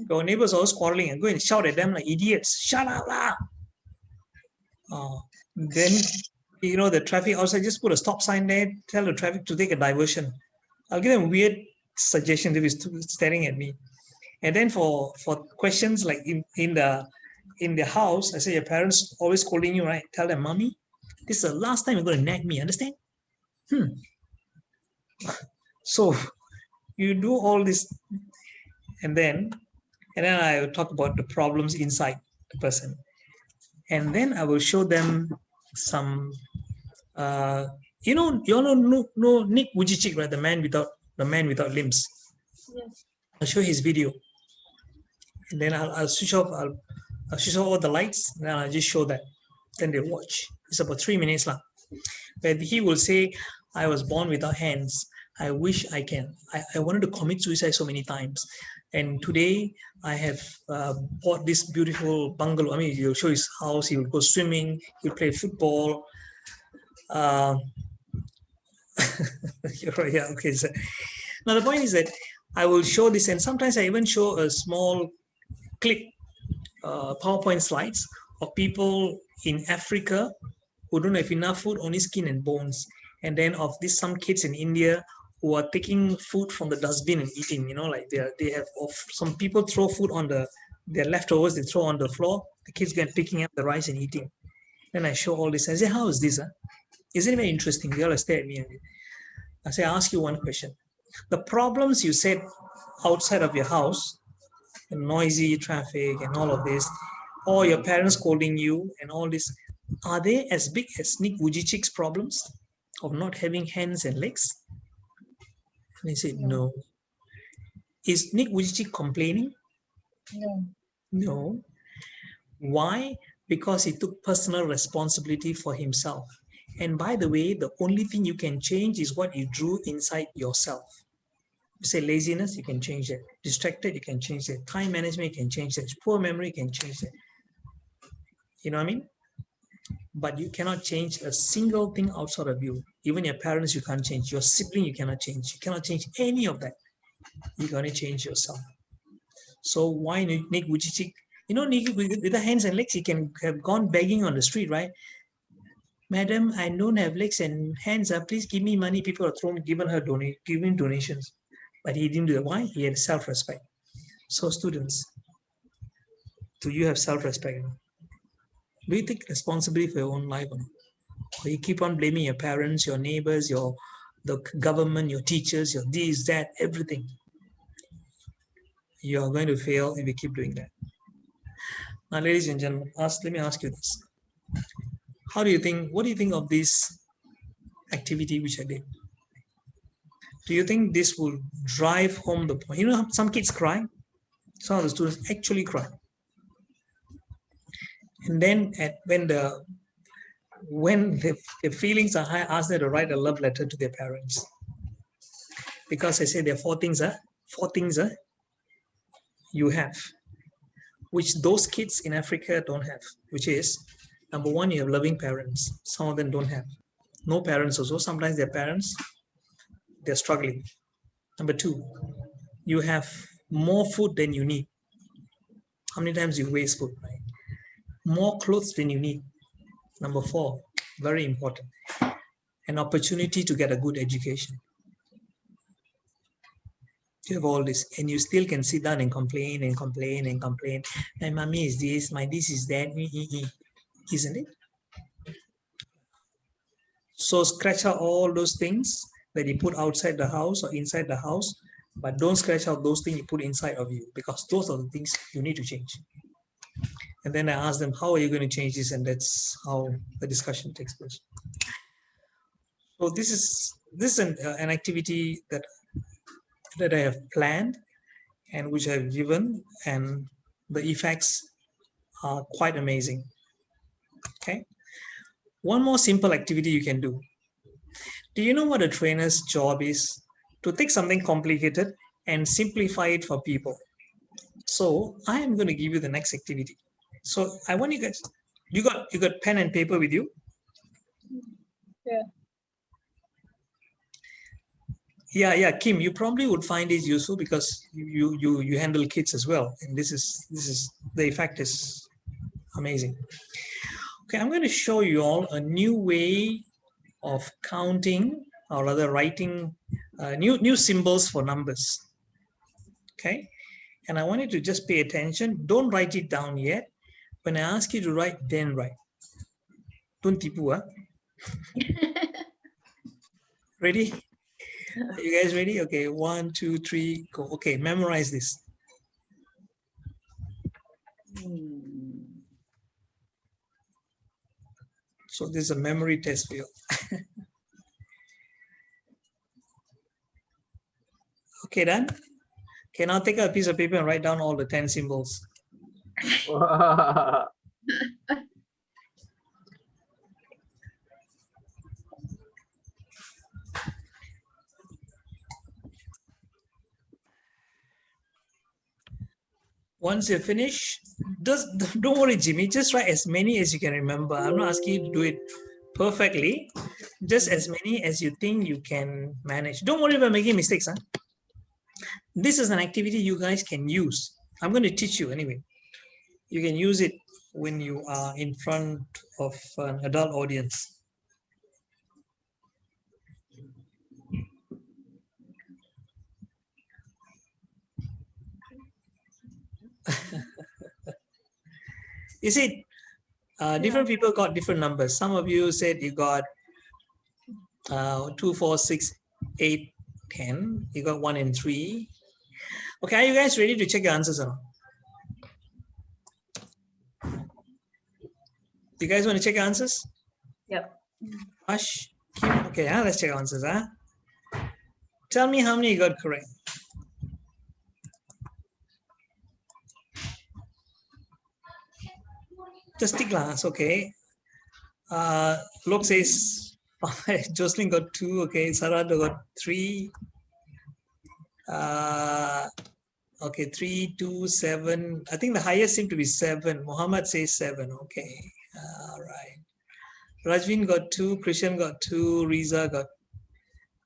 your neighbors are always quarreling, and go and shout at them like idiots. Shut up, lah. Then, the traffic outside, just put a stop sign there, tell the traffic to take a diversion. I'll give them weird suggestions if it's staring at me. And then for questions like in the house, I say, your parents always scolding you, right? Tell them, mommy, this is the last time you're going to nag me, understand? So you do all this, and then I will talk about the problems inside the person. And then I will show them some, you know Nick Vujicic, right? The man without limbs. Yes. I'll show his video, and then I'll switch off. I'll switch off all the lights, and then I'll just show that. Then they watch. It's about 3 minutes long, where he will say, "I was born without hands. I wish I can. I wanted to commit suicide so many times. And today I have bought this beautiful bungalow. I mean, he'll show his house, he will go swimming, he'll play football. Uh, yeah, okay. So, now the point is that I will show this, and sometimes I even show a small clip, PowerPoint slides of people in Africa who don't have enough food, only skin and bones. And then of this, some kids in India who are taking food from the dustbin and eating, like they have, some people throw food on their leftovers, they throw on the floor, the kids get picking up the rice and eating. Then I show all this. I say, how is this? Huh? Isn't it very interesting? They all stare at me. I say, I ask you one question. The problems you said outside of your house, the noisy traffic and all of this, or your parents scolding you and all this, are they as big as Nick Vujicic's problems of not having hands and legs? And he said, no. Is Nick Vujicic complaining? No. No. Why? Because he took personal responsibility for himself. And by the way, the only thing you can change is what you drew inside yourself. You say laziness, you can change that. Distracted, you can change that. Time management, you can change that. Poor memory, you can change that. You know what I mean? But you cannot change a single thing outside of you. Even your parents, you can't change. Your sibling, you cannot change. You cannot change any of that. You're going to change yourself. So why Nick Vujicic? Nick, with the hands and legs, he can have gone begging on the street, right? Madam, I don't have legs and hands. Please give me money. People are giving donations. But he didn't do that. Why? He had self-respect. So students, do you have self-respect? Do you take responsibility for your own life? Or you keep on blaming your parents, your neighbors, the government, your teachers, your this, that, everything. You are going to fail if you keep doing that. Now, ladies and gentlemen, let me ask you this. What do you think of this activity which I did? Do you think this will drive home the point? Some kids cry. Some of the students actually cry. And then when the feelings are high, ask them to write a love letter to their parents. Because I say there are four things you have, which those kids in Africa don't have, which is, number one, you have loving parents. Some of them don't have. No parents also. Sometimes their parents, they're struggling. Number two, you have more food than you need. How many times you waste food, right? More clothes than you need. Number four, very important, an opportunity to get a good education. You have all this, and you still can sit down and complain and complain and complain. My mommy is this, my this is that, isn't it? So scratch out all those things that you put outside the house or inside the house, but don't scratch out those things you put inside of you, because those are the things you need to change. And then I ask them, how are you going to change this? And that's how the discussion takes place. So this is an activity that I have planned and which I've given, and the effects are quite amazing. Okay. One more simple activity you can do. Do you know what a trainer's job is? To take something complicated and simplify it for people. So I am going to give you the next activity. So I want you guys, you got pen and paper with you? Yeah. Yeah, Kim, you probably would find it useful because you handle kids as well, and this is the effect is amazing. Okay, I'm going to show you all a new way of counting, or rather writing new symbols for numbers. Okay, and I want you to just pay attention. Don't write it down yet. When I ask you to write, then write. Don't tipu, huh? Ready? Are you guys ready? Okay, 1, 2, 3, go. Okay, memorize this. So this is a memory test for you. Okay, done? Okay, now take a piece of paper and write down all the 10 symbols. Once you finish, don't worry, Jimmy. Just write as many as you can remember. I'm not asking you to do it perfectly. Just as many as you think you can manage. Don't worry about making mistakes. Huh? This is an activity you guys can use. I'm going to teach you anyway. You can use it when you are in front of an adult audience. You see, different people got different numbers. Some of you said you got 2, 4, 6, 8, 10. You got 1 and 3. Okay, are you guys ready to check your answers or not? You guys want to check your answers? Yep. Ash, Kim? Okay, let's check answers. Tell me how many you got correct. Just tick last, okay. Lok says Jocelyn got 2, okay. Sarada got 3. Okay, 3, 2, 7. I think the highest seemed to be 7. Muhammad says 7, okay. All right. Rajvin got 2, Christian got 2, Riza got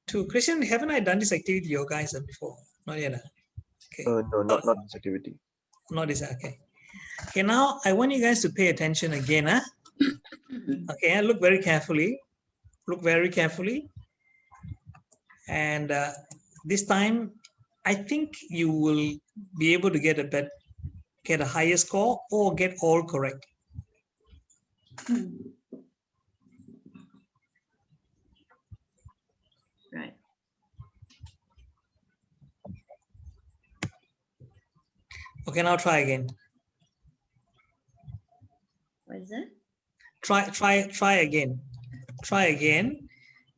2. Christian, haven't I done this activity you guys before? Not yet. Okay. No, not this activity. Not this, okay. Okay, now I want you guys to pay attention again. Okay, look very carefully. Look very carefully. And this time, I think you will be able to get a higher score or get all correct. Right. Okay, now try again. What is that? Try again. Try again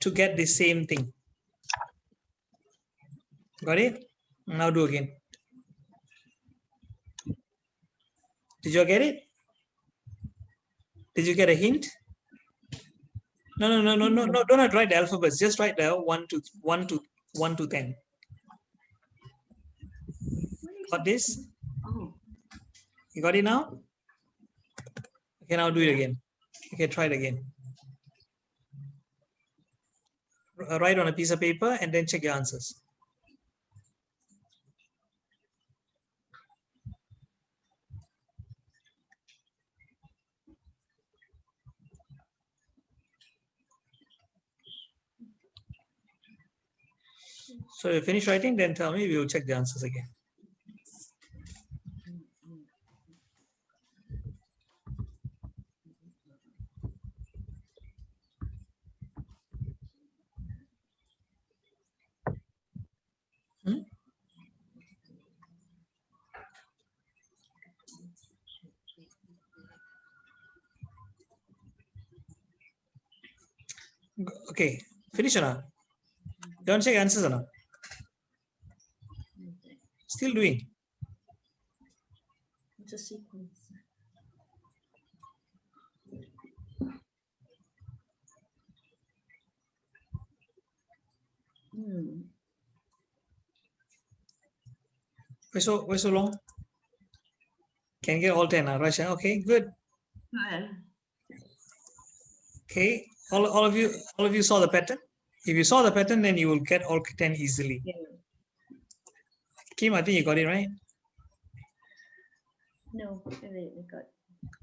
to get the same thing. Got it? Now do again. Did you get it? Did you get a hint? No. Don't write the alphabets. Just write the 1 to 10. Got this? Oh. You got it now? Okay, now do it again. Okay, try it again. Write on a piece of paper and then check your answers. So you finish writing, then tell me, we will check the answers again. Okay, finish or not? You want to check answers or not? Still doing. It's a sequence. Why so long? Can get all 10, Rasha? Okay, good. Okay, all of you saw the pattern. If you saw the pattern, then you will get all 10 easily. Yeah. Kim, I think you got it right. No, I got.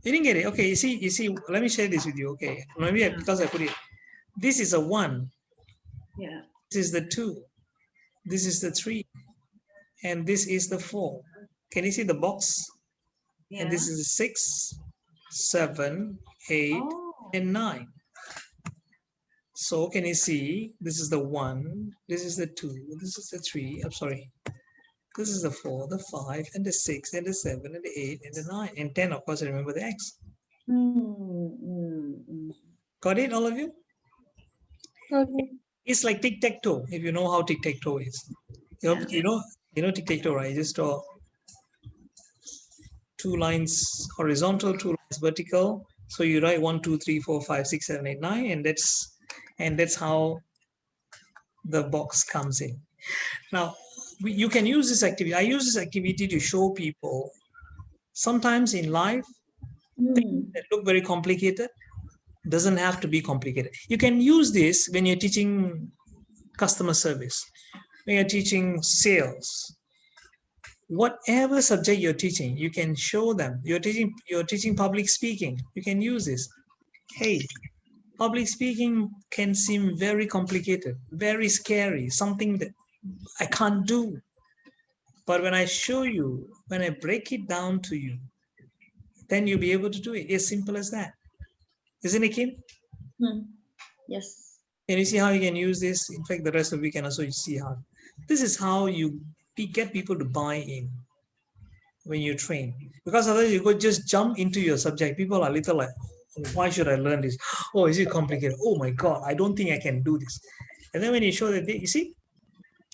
You didn't get it. Okay, you see. Let me share this with you. Okay, maybe because I put it. This is a 1. Yeah. This is the 2. This is the 3, and this is the 4. Can you see the box? Yeah. And this is 6, 7, 8, and 9. So can you see? This is the 1. This is the 2. This is the 3. I'm sorry. This is the 4, the 5, and the 6, and the 7, and the 8, and the 9, and 10. Of course, I remember the X. Got it, all of you? Okay. It's like tic-tac-toe, if you know how tic-tac-toe is. You know tic-tac-toe, right? You just draw 2 lines horizontal, 2 lines vertical. So you write 1, 2, 3, 4, 5, 6, 7, 8, 9, and that's how the box comes in. Now, you can use this activity. I use this activity to show people Sometimes in life, things that look very complicated doesn't have to be complicated. You can use this when you're teaching customer service, when you're teaching sales, whatever subject you're teaching, you can show them. You're teaching public speaking. You can use this. Hey, public speaking can seem very complicated, very scary, something that I can't do. But when I show you, when I break it down to you, then you'll be able to do it. As simple as that. Isn't it, Kim? Yes. Can you see how you can use this? In fact, the rest of the week can also see how. This is how you get people to buy in when you train. Because otherwise you go just jump into your subject. People are little like, why should I learn this? Oh, is it complicated? Oh my God, I don't think I can do this. And then when you show that, you see,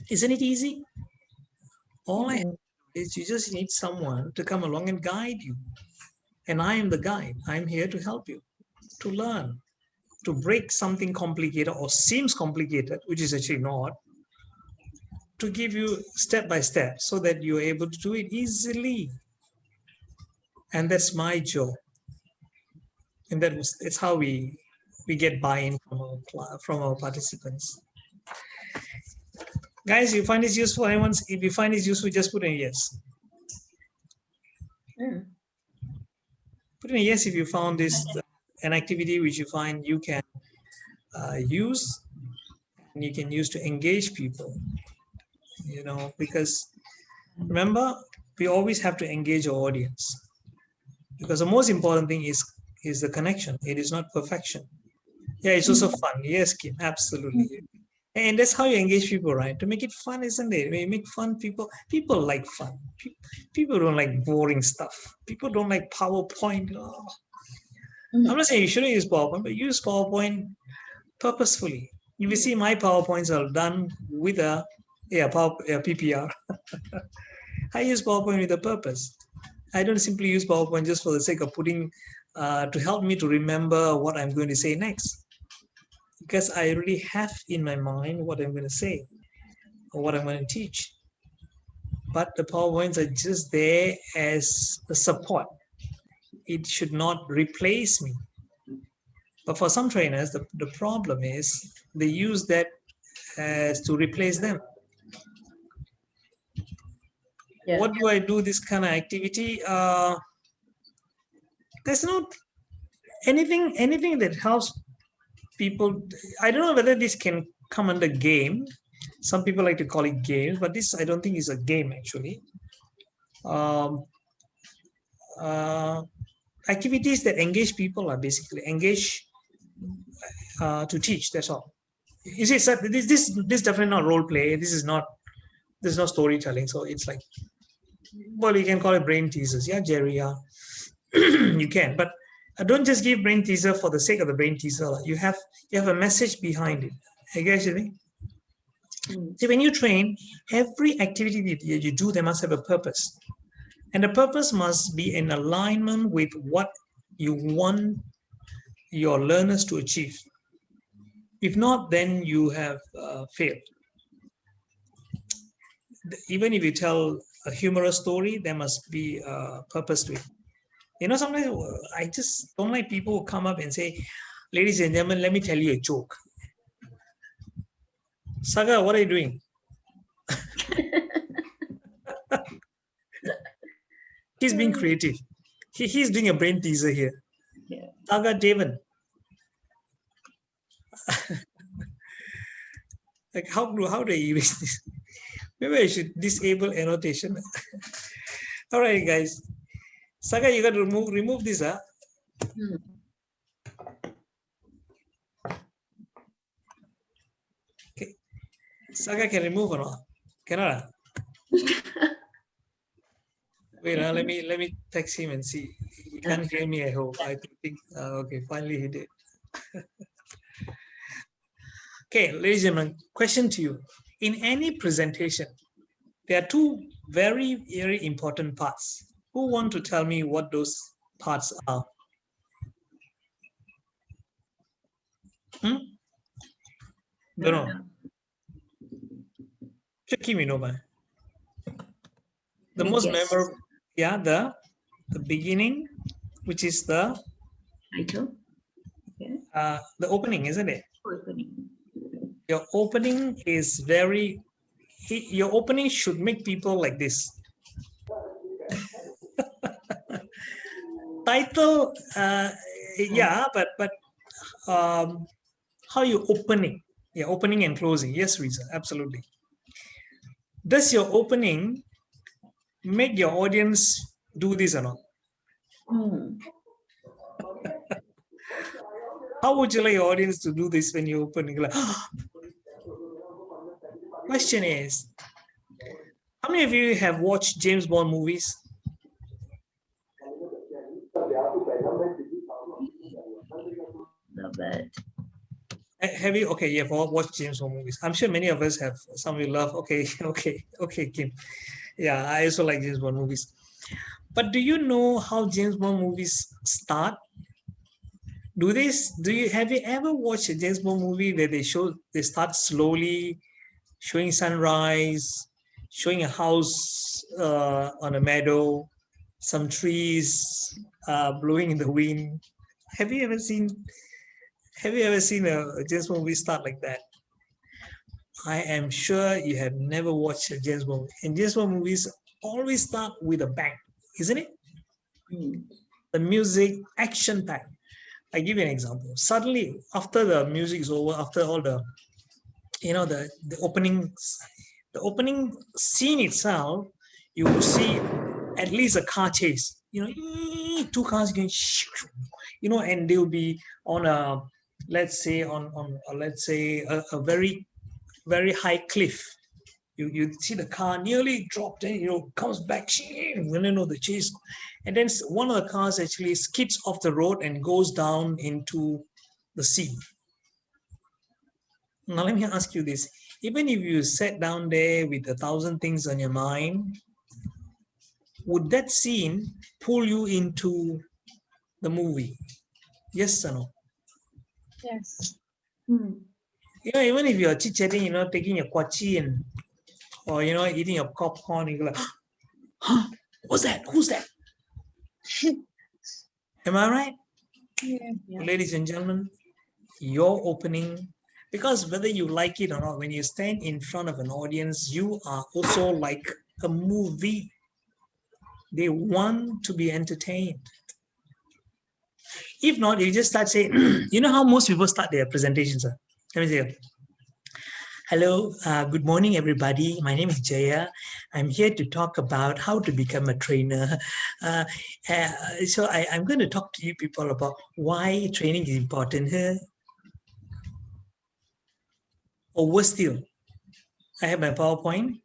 isn't it easy? All I have is you just need someone to come along and guide you. And I am the guide. I'm here to help you, to learn, to break something complicated or seems complicated, which is actually not, to give you step by step so that you're able to do it easily. And that's my job. And that's how we get buy-in from our participants. Guys, you find this useful? If you find this useful, just put in yes. Put in a yes if you found this an activity which you find you can use, and you can use to engage people. You know, because remember, we always have to engage our audience, because the most important thing is the connection. It is not perfection. Yeah, it's also fun. Yes, Kim, absolutely. And that's how you engage people, right? To make it fun, isn't it? When you make fun, people like fun. People don't like boring stuff. People don't like PowerPoint. Oh. I'm not saying you shouldn't use PowerPoint, but use PowerPoint purposefully. If you see my PowerPoints are done with a PPR. I use PowerPoint with a purpose. I don't simply use PowerPoint just for the sake of putting to help me to remember what I'm going to say next. Because I already have in my mind what I'm going to say or what I'm going to teach. But the PowerPoints are just there as a support. It should not replace me. But for some trainers, the problem is they use that as to replace them. Yeah. What do I do this kind of activity? There's not anything that helps people. I don't know whether this can come under game. Some people like to call it games, but this I don't think is a game actually. Activities that engage people are basically engage to teach. That's all. You see, sir, this definitely not role play. This is not storytelling. So it's like, well, you can call it brain teasers. Yeah, Jerry. Yeah, you can, but don't just give brain teaser for the sake of the brain teaser. You have a message behind it. You guys think? See, when you train, every activity that you do, they must have a purpose. And the purpose must be in alignment with what you want your learners to achieve. If not, then you have failed. Even if you tell a humorous story, there must be a purpose to it. You know, sometimes I just don't like people who come up and say, ladies and gentlemen, let me tell you a joke. Saga, what are you doing? He's being creative. He's doing a brain teaser here. Yeah. Saga Devan. Like how do I erase this? Maybe I should disable annotation. All right, guys. Saga, you got to remove this, huh? Okay. Saga can remove or not? Cannot. Wait, let me text him and see. He can't hear me, I hope. I think okay, finally he did. Okay, ladies and gentlemen, question to you. In any presentation, there are two very, very important parts. Who want to tell me what those parts are? Don't know. Check me, no man. The most memorable, yeah, the beginning, which is Title. Okay. the opening, isn't it? Opening. Your opening is very, your opening should make people like this. Title, yeah, but how you opening? Yeah, opening and closing. Yes, Risa, absolutely. Does your opening make your audience do this or not? Hmm. How would you like your audience to do this when you're opening? Like, question is, how many of you have watched James Bond movies? Not bad. Have you? Okay, you've all watched James Bond movies. I'm sure many of us have. Some of you love. Okay, okay, Kim. Yeah, I also like James Bond movies. But do you know how James Bond movies start? Have you ever watched a James Bond movie where they start slowly showing sunrise, showing a house on a meadow, some trees blowing in the wind? Have you ever seen a James Bond movie start like that? I am sure you have never watched a James Bond movie. And James Bond movies always start with a bang, isn't it? Hmm. The music, action packed. I give you an example. Suddenly, after the music is over, after all the, the opening scene itself, you will see at least a car chase. Two cars going, and they'll be on a, let's say a very very high cliff. You see the car nearly dropped, and comes back, the chase, and then one of the cars actually skids off the road and goes down into the sea. Now let me ask you this: even if you sat down there with 1,000 things on your mind, would that scene pull you into the movie? Yes or no? Yes. Hmm. Even if you're chit-chatting, taking your kwachi and or eating your popcorn, you're like, huh, what's that? Who's that? Am I right? Yeah. Yeah. Ladies and gentlemen, your opening, because whether you like it or not, when you stand in front of an audience, you are also like a movie. They want to be entertained. If not, you just start saying, you know how most people start their presentations? Let me say, hello, good morning, everybody. My name is Jaya. I'm here to talk about how to become a trainer. So I'm going to talk to you people about why training is important. Or worse still, I have my PowerPoint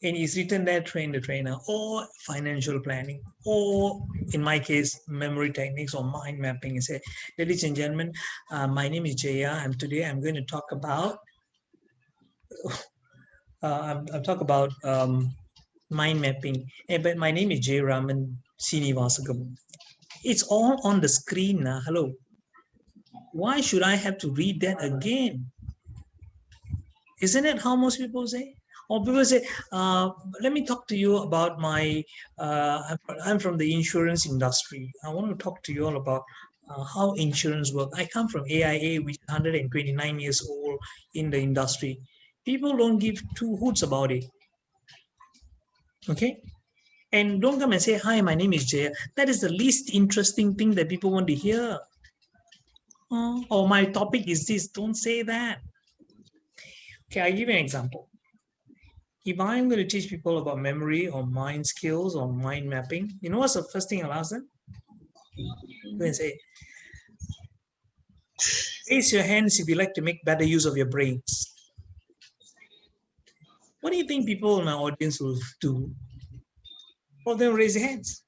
and it's written there, train the trainer, or financial planning, or in my case, memory techniques or mind mapping. And say, ladies and gentlemen, my name is Jaya, and today I'm going to talk about I'm talk about mind mapping. But my name is J Raman Srinivasagam. It's all on the screen now. Hello. Why should I have to read that again? Isn't it how most people say? Or people say, let me talk to you about I'm from the insurance industry. I want to talk to you all about how insurance works. I come from AIA, which is 129 years old in the industry. People don't give two hoots about it. Okay? And don't come and say, hi, my name is Jaya. That is the least interesting thing that people want to hear. Or my topic is this. Don't say that. Okay, I'll give you an example. If I'm going to teach people about memory or mind skills or mind mapping, you know what's the first thing I'll ask them? Go and say, raise your hands if you like to make better use of your brains. What do you think people in my audience will do? All of them raise their hands.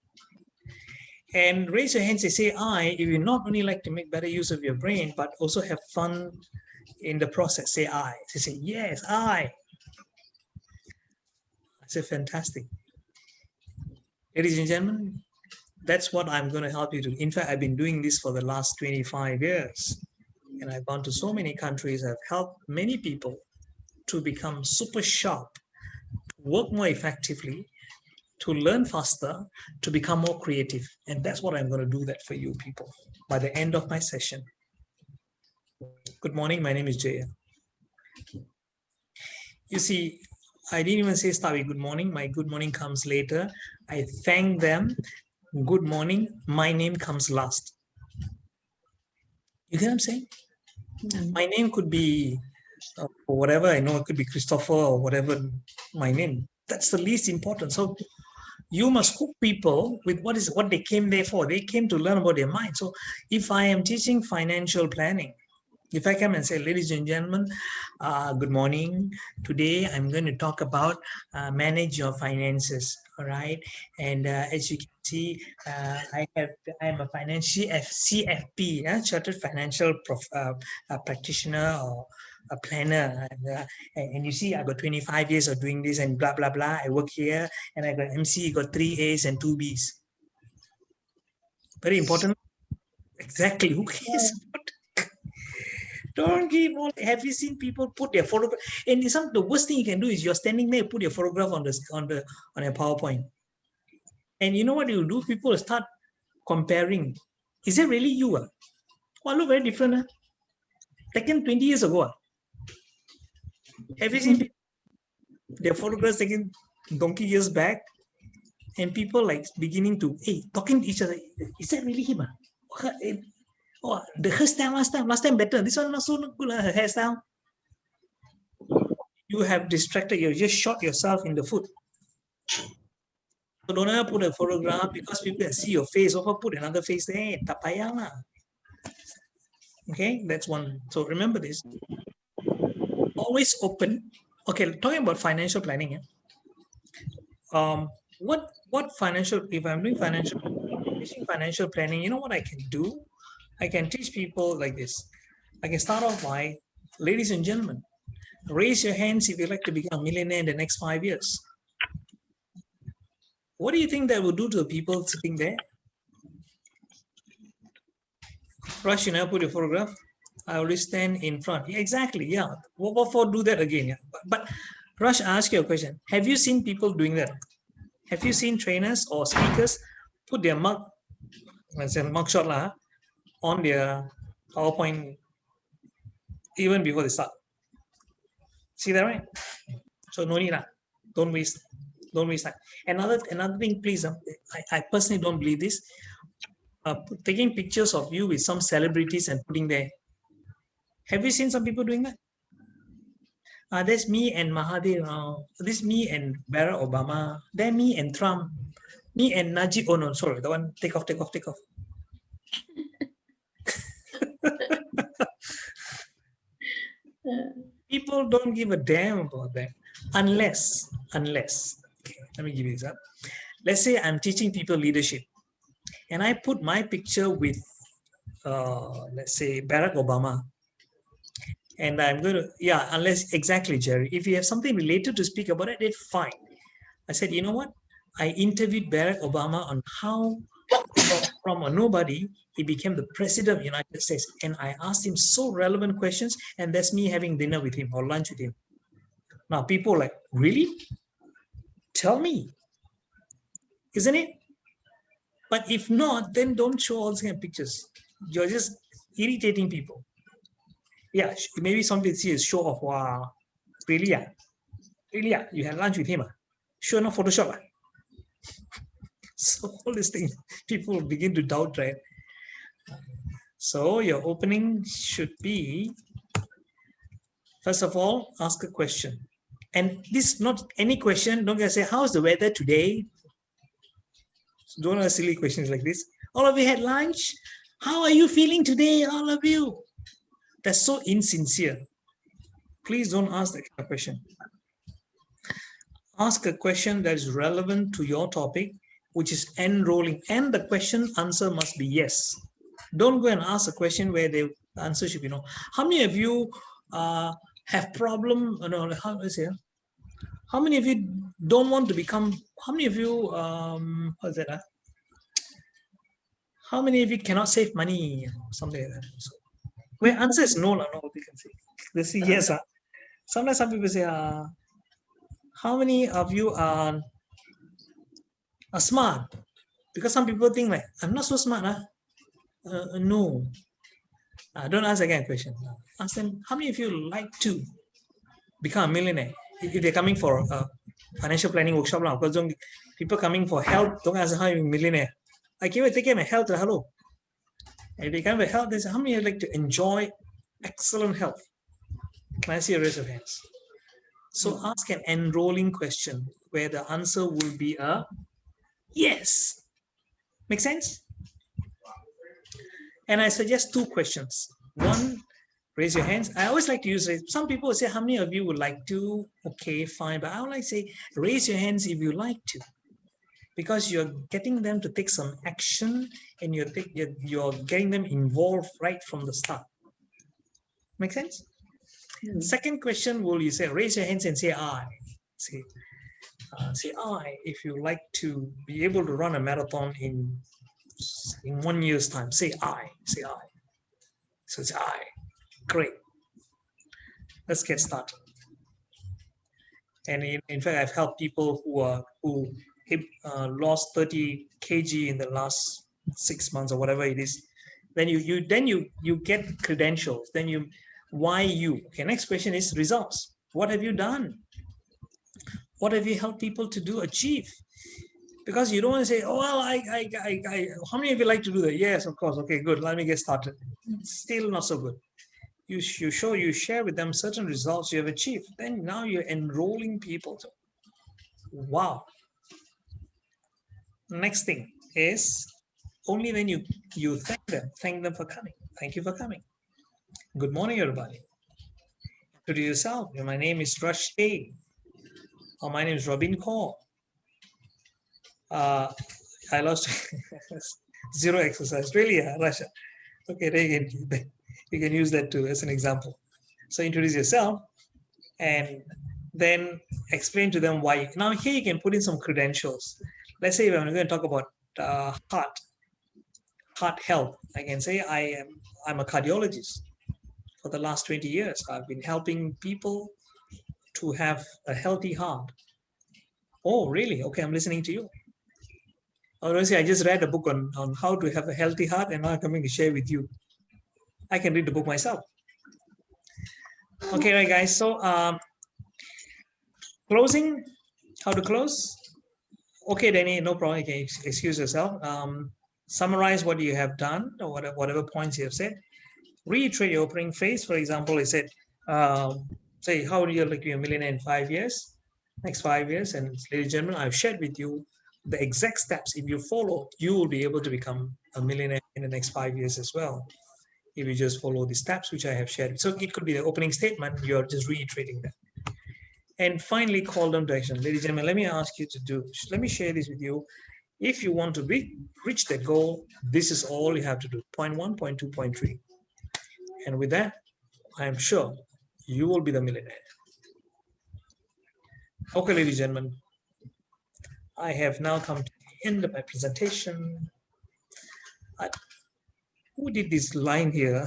And raise your hands and say, if you not only like to make better use of your brain, but also have fun in the process, say I. They say, yes, I say, fantastic. Ladies and gentlemen, that's what I'm going to help you do. In fact, I've been doing this for the last 25 years. And I've gone to so many countries. I've helped many people to become super sharp, work more effectively, to learn faster, to become more creative. And that's what I'm going to do that for you people by the end of my session. Good morning. My name is Jaya. You see, I didn't even say start with good morning. My good morning comes later. I thank them. Good morning. My name comes last. You get what I'm saying? My name could be or whatever. I know it could be Christopher or whatever my name. That's the least important. So you must hook people with what they came there for. They came to learn about their mind. So if I am teaching financial planning, if I come and say, ladies and gentlemen, good morning. Today I'm going to talk about manage your finances. All right. And as you can see, I'm a financial CFP, Chartered Financial Practitioner or a planner. And you see, I got 25 years of doing this and blah, blah, blah. I work here and I got MC, got 3 A's and 2 B's. Very important. Exactly. Who cares? Don't give all. Have you seen people put their photograph? And the worst thing you can do is you're standing there, put your photograph on a PowerPoint. And you know what you do? People start comparing. Is it really you? Well, look very different. Taken 20 years ago. Have you seen their photographs taken donkey years back? And people like beginning to, talking to each other. Is that really him? Oh, the hairstyle last time better. This one not so good, her hairstyle. You have distracted, you just shot yourself in the foot. So don't ever put a photograph because people can see your face, or put another face there. Okay, that's one. So remember this. Always open. Okay, talking about financial planning. What financial, if I'm doing teaching financial planning, you know what I can do? I can teach people like this. I can start off by, ladies and gentlemen, raise your hands if you'd like to become a millionaire in the next 5 years. What do you think that will do to the people sitting there? Rush, you never put your photograph. I always stand in front. Yeah, exactly. Yeah. What for do that again? Yeah. But Rush, I ask you a question. Have you seen people doing that? Have you seen trainers or speakers put their mugshot on their PowerPoint even before they start? See that, right? So no need. Don't waste time. Another thing, please. I personally don't believe this. Taking pictures of you with some celebrities and putting there. Have you seen some people doing that? That's me and Mahathir. This me and Barack Obama. Then me and Trump. Me and Najib. Oh no, sorry. The one take off. People don't give a damn about that unless. Okay, let me give you this up. Let's say I'm teaching people leadership, and I put my picture with, let's say, Barack Obama. And I'm going to, unless, exactly, Jerry. If you have something related to speak about it, it's fine. I said, you know what? I interviewed Barack Obama on how, from a nobody, he became the president of the United States. And I asked him so relevant questions, and that's me having dinner with him or lunch with him. Now, people are like, really? Tell me. Isn't it? But if not, then don't show all these kind of pictures. You're just irritating people. Yeah, maybe somebody see a show of, wow, really? Really? You had lunch with him? Sure, no Photoshop. So all these things, people begin to doubt, right? So your opening should be, first of all, ask a question. And this not any question. Don't say, how's the weather today? Don't ask silly questions like this. All of you had lunch? How are you feeling today, all of you? That's so insincere. Please don't ask that kind of question. Ask a question that is relevant to your topic, which is enrolling, and the question answer must be yes. Don't go and ask a question where the answer should be no. How many of you have problem? No, how do I say? How many of you don't want to become? How many of you what's that? How many of you cannot save money? Something like that. So, where answer is no, no, they can say. They say yes. Sometimes some people say, how many of you are Smart. Because some people think like, I'm not so smart. No. Don't ask again question. Ask them, how many of you like to become a millionaire? If they're coming for a financial planning workshop, because people coming for health, don't ask how you're a millionaire. I give it, take care of my health. Hello. If they come for health, they say, how many of you like to enjoy excellent health? Can I see a raise of hands? So ask an enrolling question where the answer will be a yes. Make sense? And I suggest two questions. One, raise your hands. I always like to use it. Some people say, how many of you would like to? Okay, fine. But I would like to say, raise your hands if you like to. Because you're getting them to take some action and you're getting them involved right from the start. Make sense? Second question, will you say, raise your hands and say I. Say I if you like to be able to run a marathon in 1 year's time. Say I. Say I. So it's I. Great. Let's get started. And in fact, I've helped people who lost 30 kg in the last 6 months or whatever it is. Then you get credentials. Then why you? Okay. Next question is results. What have you done? What have you helped people to achieve? Because you don't want to say, oh well, how many of you like to do that? Yes, of course. Okay, good. Let me get started. Still not so good. You share with them certain results you have achieved. Then now you're enrolling people. Wow. Next thing is only when you thank them for coming. Thank you for coming. Good morning, everybody. Introduce yourself. My name is Rush A. Or my name is Robin Kaur. I lost 0 exercise. Really, Russia. Okay, you can use that too as an example. So introduce yourself and then explain to them why. Now here you can put in some credentials. Let's say I'm going to talk about heart health. I can say I'm a cardiologist. For the last 20 years, I've been helping people to have a healthy heart. Oh, really? Okay, I'm listening to you. Honestly, I just read a book on how to have a healthy heart, and now I'm coming to share with you. I can read the book myself. Okay, right, guys. So closing, how to close? Okay, Danny, no problem. You can excuse yourself. Summarize what you have done or whatever points you have said. Reiterate your opening phrase. For example, I said, say, how do you like to be a millionaire in 5 years? Next 5 years. And ladies and gentlemen, I've shared with you the exact steps. If you follow, you will be able to become a millionaire in the next 5 years as well. If you just follow the steps which I have shared. So it could be the opening statement, you're just reiterating that. And finally, call them to action. Ladies and gentlemen, let me ask you to do, let me share this with you. If you want to reach that goal, this is all you have to do. Point 1, point 2, point 3. And with that, I am sure you will be the millionaire. Okay, ladies and gentlemen, I have now come to the end of my presentation. Who did this line here?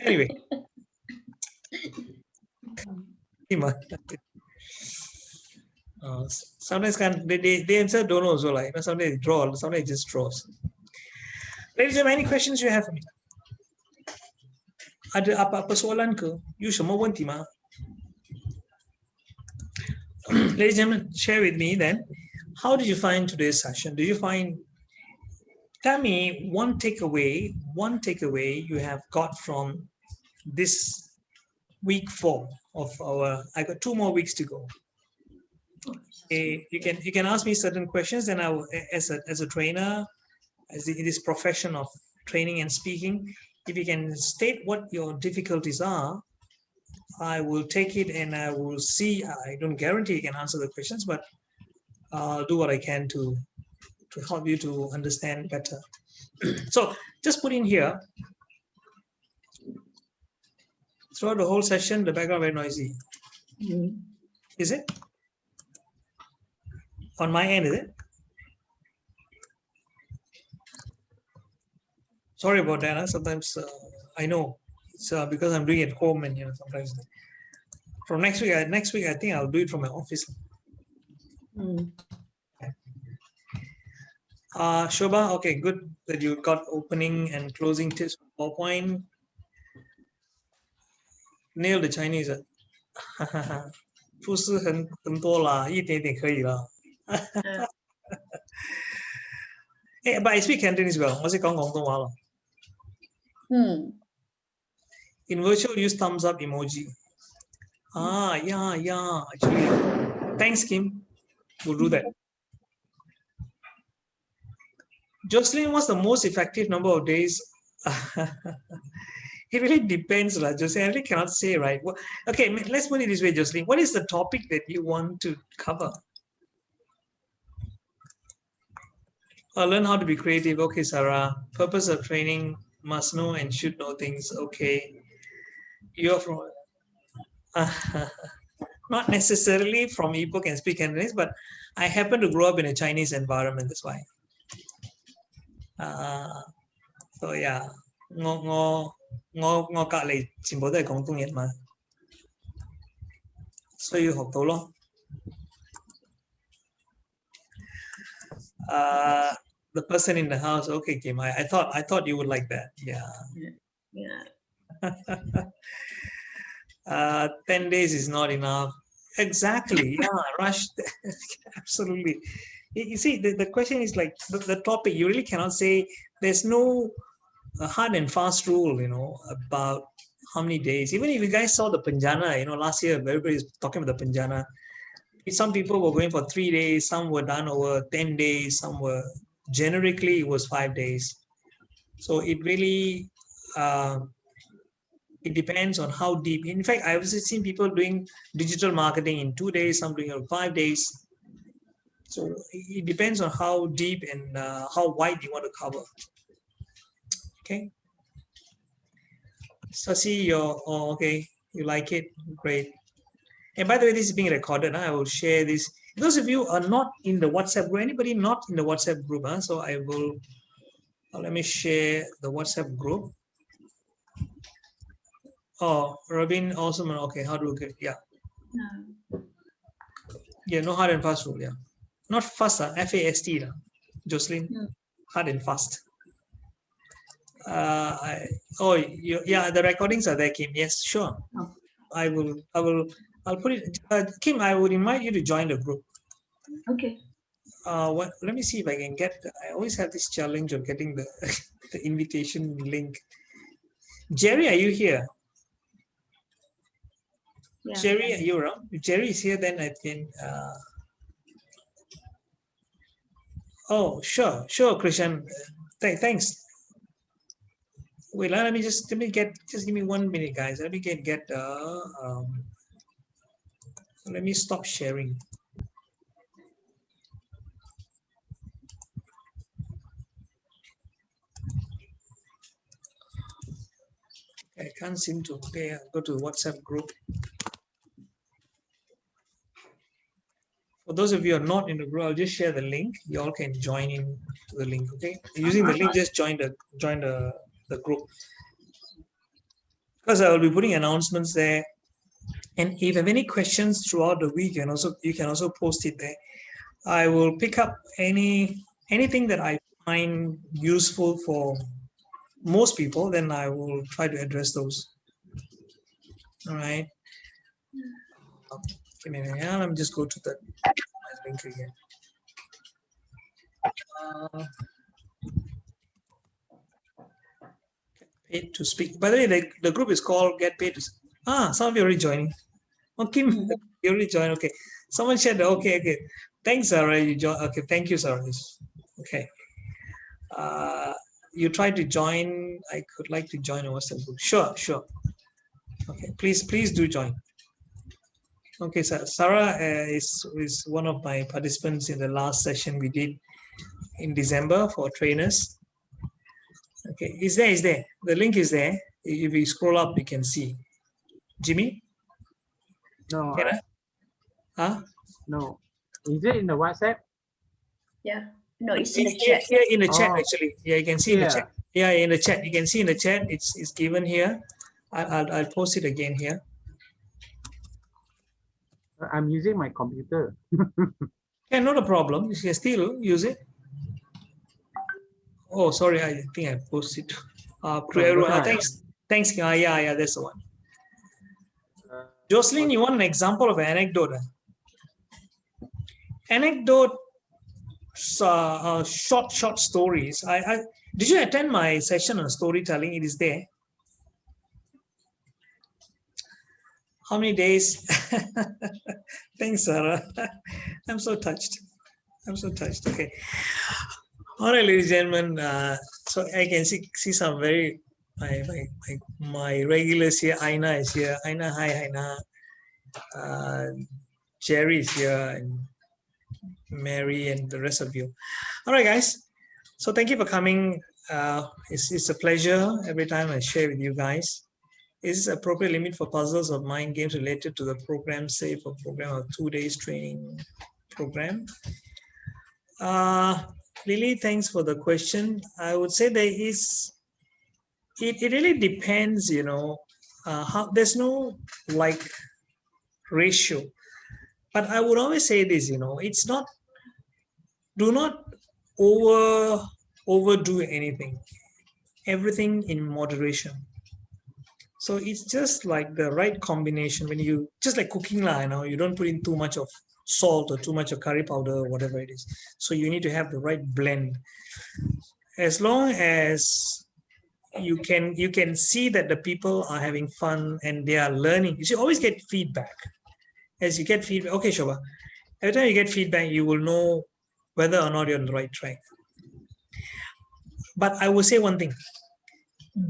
Anyway. Sometimes they themselves don't know also, like sometimes they draw, sometimes it just draws. Ladies and gentlemen, any questions you have for me? Ada apa-apa soalan ke? You semua berhenti mah? Ladies and gentlemen, share with me then. How did you find today's session? Tell me one takeaway you have got from this week 4 of I got 2 more weeks to go. You can ask me certain questions, and I will, as a trainer, in this profession of training and speaking, if you can state what your difficulties are, I will take it and I will see. I don't guarantee you can answer the questions, but I'll do what I can to help you to understand better. So just put in here. Throughout the whole session, the background very noisy. Is it? On my end, is it? Sorry about that. Sometimes I know it's because I'm doing it at home, and sometimes from next week I think I'll do it from my office. Shobha, okay, good that you got opening and closing tips for PowerPoint. Nail the Chinese. 不是很多啦，一点点可以啦。Hey, but I speak Cantonese well. 我是讲广东话咯。In virtual, use thumbs up emoji. Yeah. Actually, thanks, Kim. We'll do that. Jocelyn, what's the most effective number of days? It really depends, Jocelyn. I really cannot say, right? Well, okay, let's put it this way, Jocelyn. What is the topic that you want to cover? Learn how to be creative. Okay, Sarah. Purpose of training, must know and should know things. Okay. You're from... not necessarily from ebook and speak Cantonese, but I happen to grow up in a Chinese environment. That's why. So yeah, 我隔離全部都係廣東人嘛，所以要學到咯。The person in the house, okay, Kim. I thought you would like that. Yeah. 10 days is not enough. Exactly. Yeah, rush. Absolutely. You see, the question is like the topic. You really cannot say there's no hard and fast rule, about how many days. Even if you guys saw the Panjana, last year everybody's talking about the Panjana. Some people were going for 3 days. Some were done over 10 days. Some were generically it was 5 days. So it really it depends on how deep. In fact, I've seen people doing digital marketing in 2 days. Some doing it 5 days. So it depends on how deep and how wide you want to cover. Okay. Sasi, okay. You like it? Great. And by the way, this is being recorded. I will share this. Those of you are not in the WhatsApp group, anybody not in the WhatsApp group, so I will, let me share the WhatsApp group. Oh, Robin, awesome. Okay, how do we get, yeah. Yeah, no hard and fast rule, yeah. Not fast, F-A-S-T, Jocelyn, hard and fast. Yeah, the recordings are there, Kim. Yes, sure. I'll put it, Kim, I would invite you to join the group. Okay. Let me see if I can get, I always have this challenge of getting the, the invitation link. Jerry, are you here? Yeah. Jerry, are you around? If Jerry is here, then I can, oh, sure, Krishan. Thanks. Wait, let me just give me 1 minute, guys. Let me let me stop sharing. I can't seem to go to the WhatsApp group. For those of you who are not in the group, I'll just share the link. You all can join in to the link, okay? Using the link, just join the group. Because I will be putting announcements there. And if you have any questions throughout the week, you can also post it there. I will pick up anything that I find useful for most people, then I will try to address those. All right. Give me a minute. Let me just go to the link again. Paid to speak. By the way, the group is called Get Paid to Speak. Some of you are already joining. Okay, you already joined. Okay. Someone said, okay. Thanks, Sarah. You joined. Okay, thank you, Sarah. Okay. You tried to join. I could like to join a WhatsApp group. Sure. Okay, please do join. Okay, so Sarah is one of my participants in the last session we did in December for trainers. Okay, is there. The link is there. If we scroll up, you can see. Jimmy? No. No. Is it in the WhatsApp? Yeah. No, it's in the chat. Here in the chat, actually. Yeah, you can see in the chat. Yeah, in the chat. You can see in the chat. It's given here. I'll post it again here. I'm using my computer. Yeah, not a problem. You can still use it. Oh, sorry, I think I posted to No, everyone. wasn't I? Thanks. Yeah, that's the one. what- Jocelyn, you want an example of an anecdote? Anecdote, short stories. Did you attend my session on storytelling? It is there. How many days? Thanks, Sarah. I'm so touched. Okay. All right, ladies and gentlemen. So I can see some very my regulars here. Aina is here. Aina, hi, Aina. Jerry is here, and Mary, and the rest of you. All right, guys. So thank you for coming. It's a pleasure every time I share with you guys. Is appropriate limit for puzzles or mind games related to the program, say for program of 2 days training program? Lily, thanks for the question. I would say there is, it really depends, how there's no like ratio. But I would always say this, it's not, do not overdo anything. Everything in moderation. So it's just like the right combination when you, just like cooking lah, you don't put in too much of salt or too much of curry powder or whatever it is. So you need to have the right blend. As long as you can see that the people are having fun and they are learning. You should always get feedback. As you get feedback, okay, Shobha, every time you get feedback, you will know whether or not you're on the right track. But I will say one thing: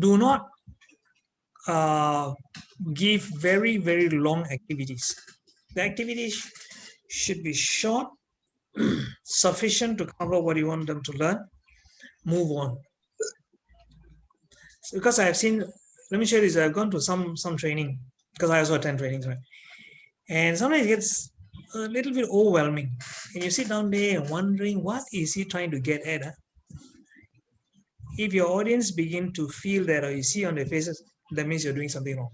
do not give very, very long activities. The activities should be short, sufficient to cover what you want them to learn, move on. Because I have seen, let me share this, I've gone to some training, because I also attend trainings, right? And sometimes it gets a little bit overwhelming. And you sit down there and wondering, what is he trying to get at? Huh? If your audience begin to feel that, or you see on their faces, that means you're doing something wrong.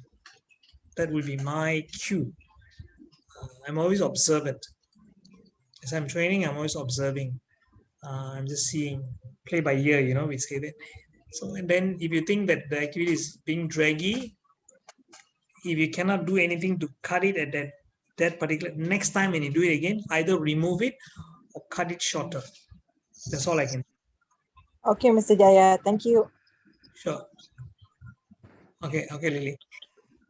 That will be my cue. I'm always observant. As I'm training, I'm always observing. I'm just seeing, play by ear, we say that. So, and then if you think that the activity is being draggy, if you cannot do anything to cut it at that particular, next time when you do it again, either remove it or cut it shorter. That's all I can. Okay, Mr. Jaya, thank you. Sure. Okay, Lily.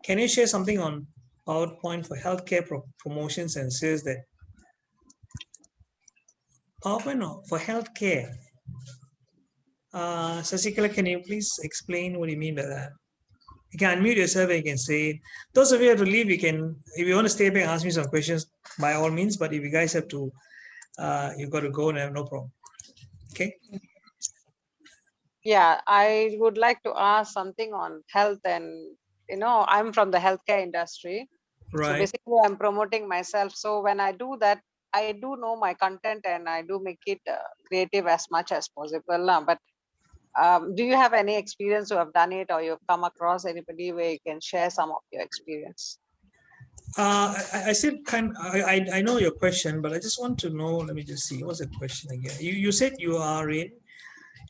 Can you share something on PowerPoint for healthcare promotions and sales? That PowerPoint for healthcare. Sasikala, can you please explain what you mean by that? You can unmute yourself and you can say it. Those of you who have to leave, you can, if you want to stay back and ask me some questions, by all means. But if you guys have to, you've got to go and have no problem. Okay. Yeah, I would like to ask something on health, and I'm from the healthcare industry. Right. So basically I'm promoting myself. So when I do that, I do know my content and I do make it creative as much as possible. But do you have any experience to have done it, or you've come across anybody where you can share some of your experience? I said I know your question, but I just want to know, let me just see, what's the question again? You said you are in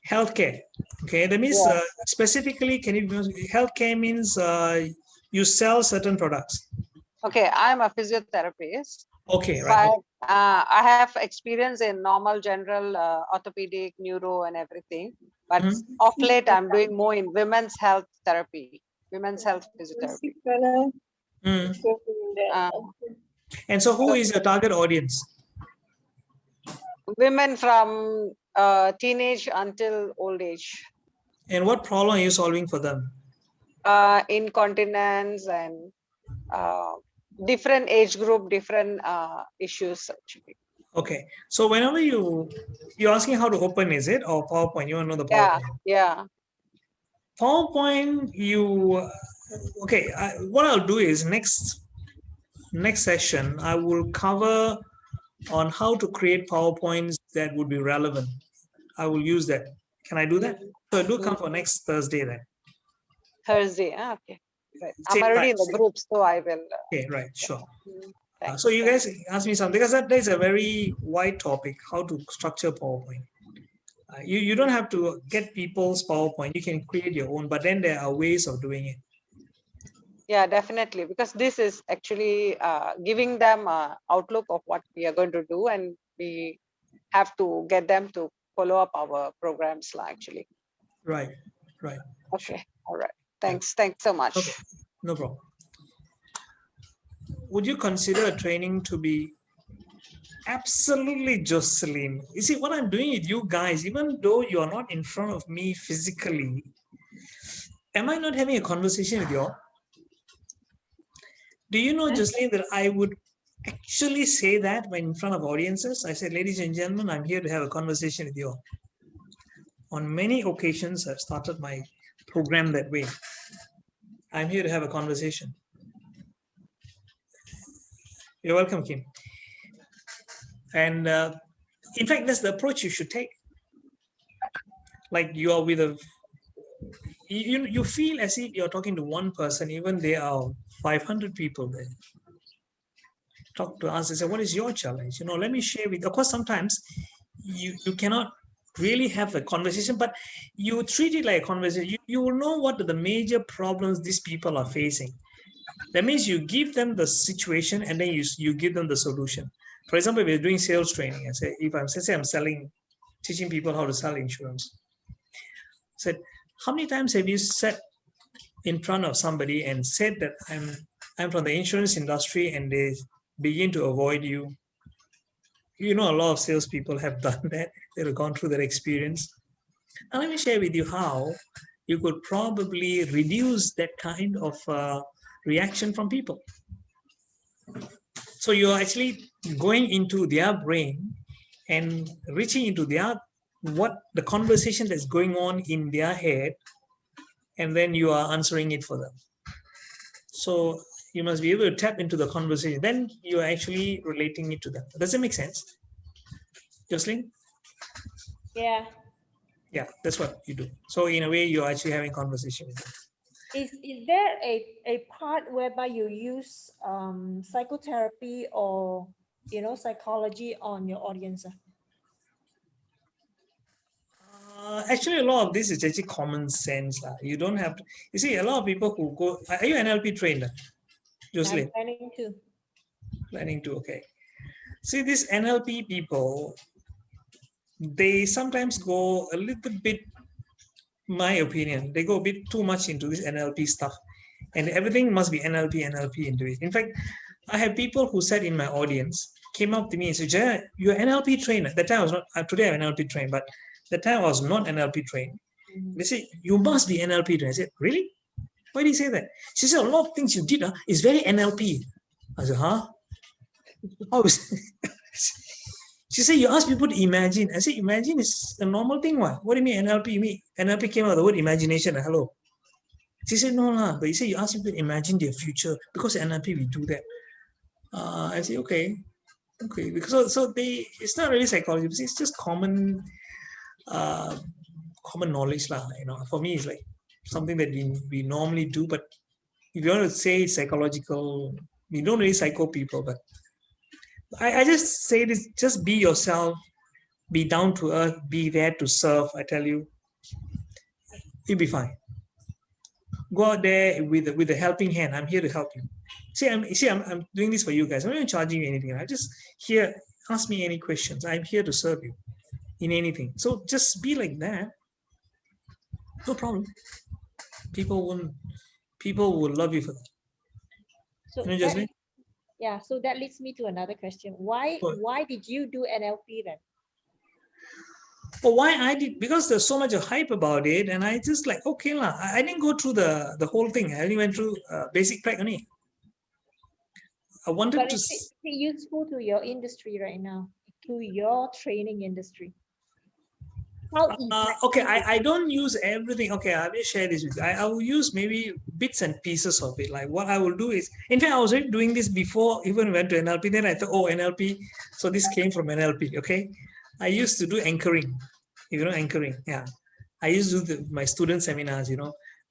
healthcare. Okay, that means Yeah. specifically, can you, healthcare means you sell certain products. Okay, I'm a physiotherapist. Okay, right. But I have experience in normal general orthopedic, neuro and everything. But of late, I'm doing more in women's health therapy, women's health physiotherapy. And so who is your target audience? Women from teenage until old age. And what problem are you solving for them? Incontinence and different age group, different issues actually. Okay, so whenever you're asking how to open, is it, or PowerPoint? You want to know the PowerPoint? Yeah. PowerPoint, okay, what I'll do is next session, I will cover on how to create PowerPoints that would be relevant. I will use that. Can I do that? So do come for next Thursday then. Thursday, okay. Right. I'm already in the group, so I will. Okay, right, sure. Thanks. So you guys ask me something, because that is a very wide topic, how to structure PowerPoint. You don't have to get people's PowerPoint. You can create your own, but then there are ways of doing it. Yeah, definitely, because this is actually giving them an outlook of what we are going to do, and we have to get them to follow up our programs actually. Right, right. Okay, Sure. all right. Thanks so much. Okay, no problem. Would you consider a training to be absolutely Jocelyn? You see, what I'm doing with you guys, even though you're not in front of me physically, am I not having a conversation with you all? Do you know, Jocelyn, that I would actually say that when in front of audiences? I said, ladies and gentlemen, I'm here to have a conversation with you all. On many occasions, I've started my program that way. I'm here to have a conversation. You're welcome, Kim. And in fact, that's the approach you should take. Like you are with you feel as if you're talking to one person, even there are 500 people there. Talk to us and say, what is your challenge? Let me share with you. Of course, sometimes you cannot really have a conversation, but you treat it like a conversation. You will know what are the major problems these people are facing. That means you give them the situation and then you give them the solution. For example, we're doing sales training and say, if I'm teaching people how to sell insurance. Said, how many times have you sat in front of somebody and said that I'm from the insurance industry, and they begin to avoid you? A lot of salespeople have done that. They've gone through that experience. Now, let me share with you how you could probably reduce that kind of reaction from people. So you're actually going into their brain and reaching into what the conversation that's going on in their head, and then you are answering it for them. So you must be able to tap into the conversation. Then you're actually relating it to them. Does it make sense, Jocelyn? Yeah. Yeah, that's what you do. So in a way, you're actually having conversation with them. Is there a part whereby you use psychotherapy or psychology on your audience? Actually, a lot of this is actually common sense. You don't have to. You see, a lot of people who go. Are you NLP trained, Jocelyn? I'm planning to. Planning to. Okay. See, these NLP people, they sometimes go a little bit. My opinion, they go a bit too much into this NLP stuff, and everything must be NLP into it. In fact, I have people who sat in my audience, came up to me and said, Jaya, you're NLP trained. That time I was not. Today I'm NLP trained, but that time I was not NLP trained. They say, you must be NLP trained. I said, really? Why do you say that? She said, a lot of things you did is very NLP. I said, huh? How is She said, you ask people to imagine. I said, imagine is a normal thing. What do you mean NLP? You mean NLP came out of the word imagination. Hello. She said, no, but you say you ask people to imagine their future. Because NLP, we do that. I say, okay. Because it's not really psychology. It's just common knowledge. For me, it's like something that we normally do. But if you want to say psychological, we don't really psycho people. But I just say this, just be yourself. Be down to earth, be there to serve. I tell you, you'll be fine. Go out there with a helping hand. I'm here to help you. I'm doing this for you guys. I'm not charging you anything. I just here, ask me any questions. I'm here to serve you in anything. So just be like that. No problem. People will love you for that. So so that leads me to another question. Why did you do NLP then? But why I did, because there's so much of hype about it, and I just like, okay lah. I didn't go through the whole thing. I only went through basic prac only. I wanted to. It's useful to your industry right now, to your training industry. Okay, I don't use everything. Okay, I will share this with you. I will use maybe bits and pieces of it. Like what I will do is, in fact, I was already doing this before even went to NLP. Then I thought, oh, NLP. So this came from NLP. Okay, I used to do anchoring. Anchoring. Yeah, I used to do my student seminars.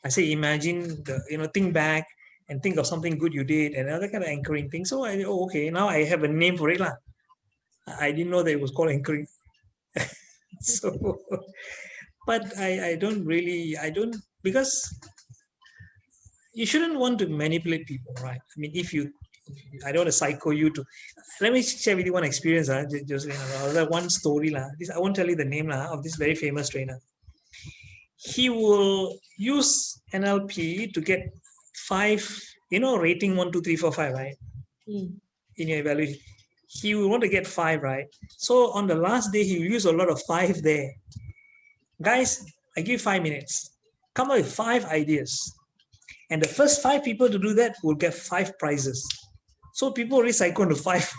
I say imagine think back and think of something good you did and other kind of anchoring thing. So okay, now I have a name for it lah. I didn't know that it was called anchoring. So, but I don't really, because you shouldn't want to manipulate people, right? I mean, I don't want to psycho you to. Let me share with you one experience, Jocelyn. One story, this, I won't tell you the name of this very famous trainer. He will use NLP to get 5, rating 1, 2, 3, 4, 5, right? Mm. In your evaluation. He will want to get 5, right? So on the last day, he will use a lot of 5 there. Guys, I give 5 minutes. Come up with 5 ideas. And the first 5 people to do that will get 5 prizes. So people already cycle into 5.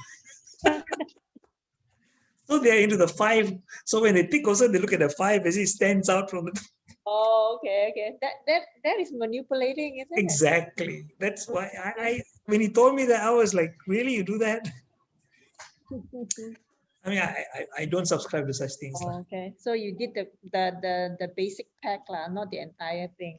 So they're into the 5. So when they tick also, they look at the 5 as it stands out from the. Oh, okay. That is manipulating, isn't it? Exactly. That's why I when he told me that, I was like, really, you do that? I mean, I don't subscribe to such things. Oh, okay. So you did the basic pack lah, not the entire thing.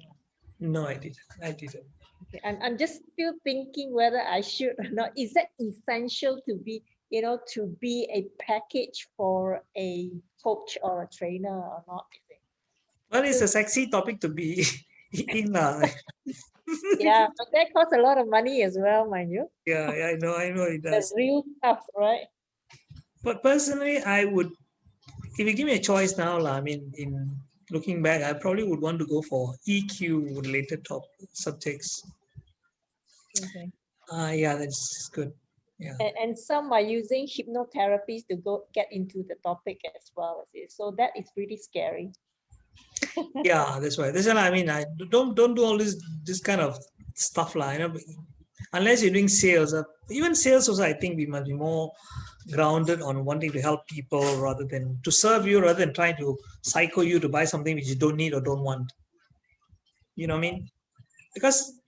No, I didn't. Okay. I'm just still thinking whether I should or not. Is that essential to be, to be a package for a coach or a trainer or not? Well, it's a sexy topic to be in. Yeah, but that costs a lot of money as well, mind you. Yeah, I know it The does. real stuff, right? But personally, I would, if you give me a choice now, I mean, in looking back, I probably would want to go for EQ related top subjects. Okay. Yeah, that's good. Yeah. And some are using hypnotherapies to get into the topic as well. So that is really scary. Yeah, that's why. I mean, I don't do all this kind of stuff, unless you're doing sales. Even sales also, I think we must be more grounded on wanting to help people rather than to serve you, rather than trying to psycho you to buy something which you don't need or don't want. You know what I mean? Because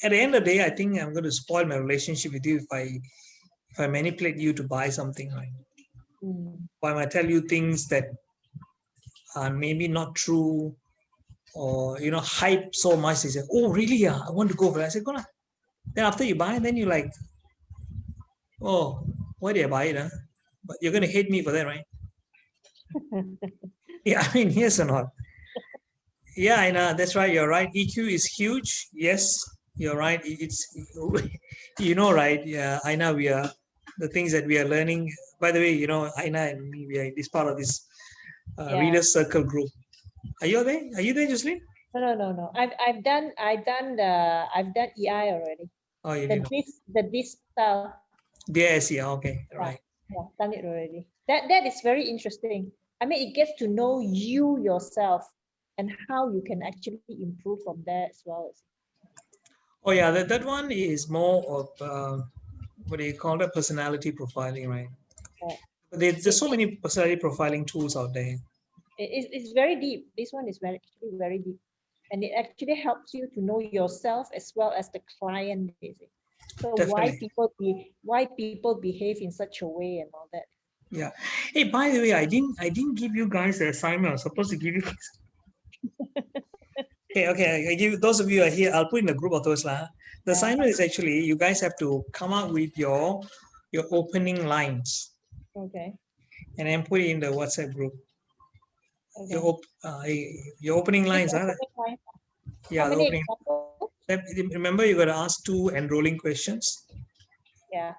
at the end of the day, I think I'm going to spoil my relationship with you if I manipulate you to buy something, right? Or I might tell you things that are maybe not true, or hype so much. They say, "Oh, really? Yeah, I want to go for it." I said, "Go lah." Then after you buy, then you like, "Oh, why did I buy it? Huh? But you're going to hate me for that, right?" Yeah, I mean, yes or not? Yeah, I know. That's right. You're right. EQ is huge. Yes, you're right. It's right? Yeah, I know. We are the things that we are learning. By the way, Aina and me, we are this part of this readers circle group. Are you there? Are you there, Jocelyn? No. I've done EI already. Oh, you the this style. Yes, yeah, okay, right. Yeah, done it already. That is very interesting. I mean, it gets to know you yourself and how you can actually improve from there as well. Oh yeah, that one is more of what do you call that? Personality profiling, right? Yeah. There's so many personality profiling tools out there. It's very deep. This one is actually very deep, and it actually helps you to know yourself as well as the client. So Definitely. why people behave in such a way and all that. Yeah. Hey, by the way, I didn't give you guys the assignment. I was supposed to give you. Okay. I give those of you who are here. I'll put in the group of those lah. The assignment is actually you guys have to come up with your opening lines. Okay. And then put it in the WhatsApp group. Okay. Your opening lines, huh? Yeah, the opening. Remember, you got to ask 2 enrolling questions. Yeah.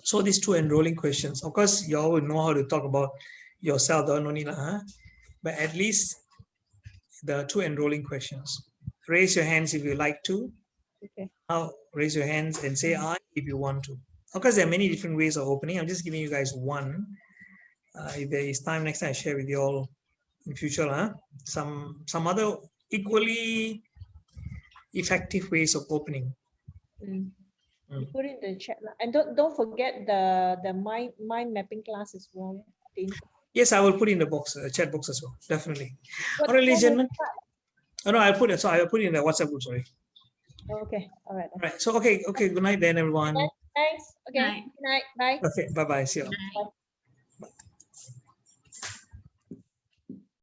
So these 2 enrolling questions, of course, you all will know how to talk about yourself, no need, but at least the 2 enrolling questions. Raise your hands if you like to. Okay. Now raise your hands and say I if you want to. Of course, there are many different ways of opening. I'm just giving you guys one. If there is time next time, I share with you all in future. Some other equally effective ways of opening. You put it in the chat, and don't forget the mind mapping class as well. Yes, I will put in the box, chat box as well. Definitely. All right, ladies and gentlemen. Oh no, I'll put it. So I will put it in the WhatsApp group. Sorry. Okay. All right. All right. So okay. Good night then, everyone. Thanks. Okay. Good night. Bye. Okay. Bye. See you. Bye.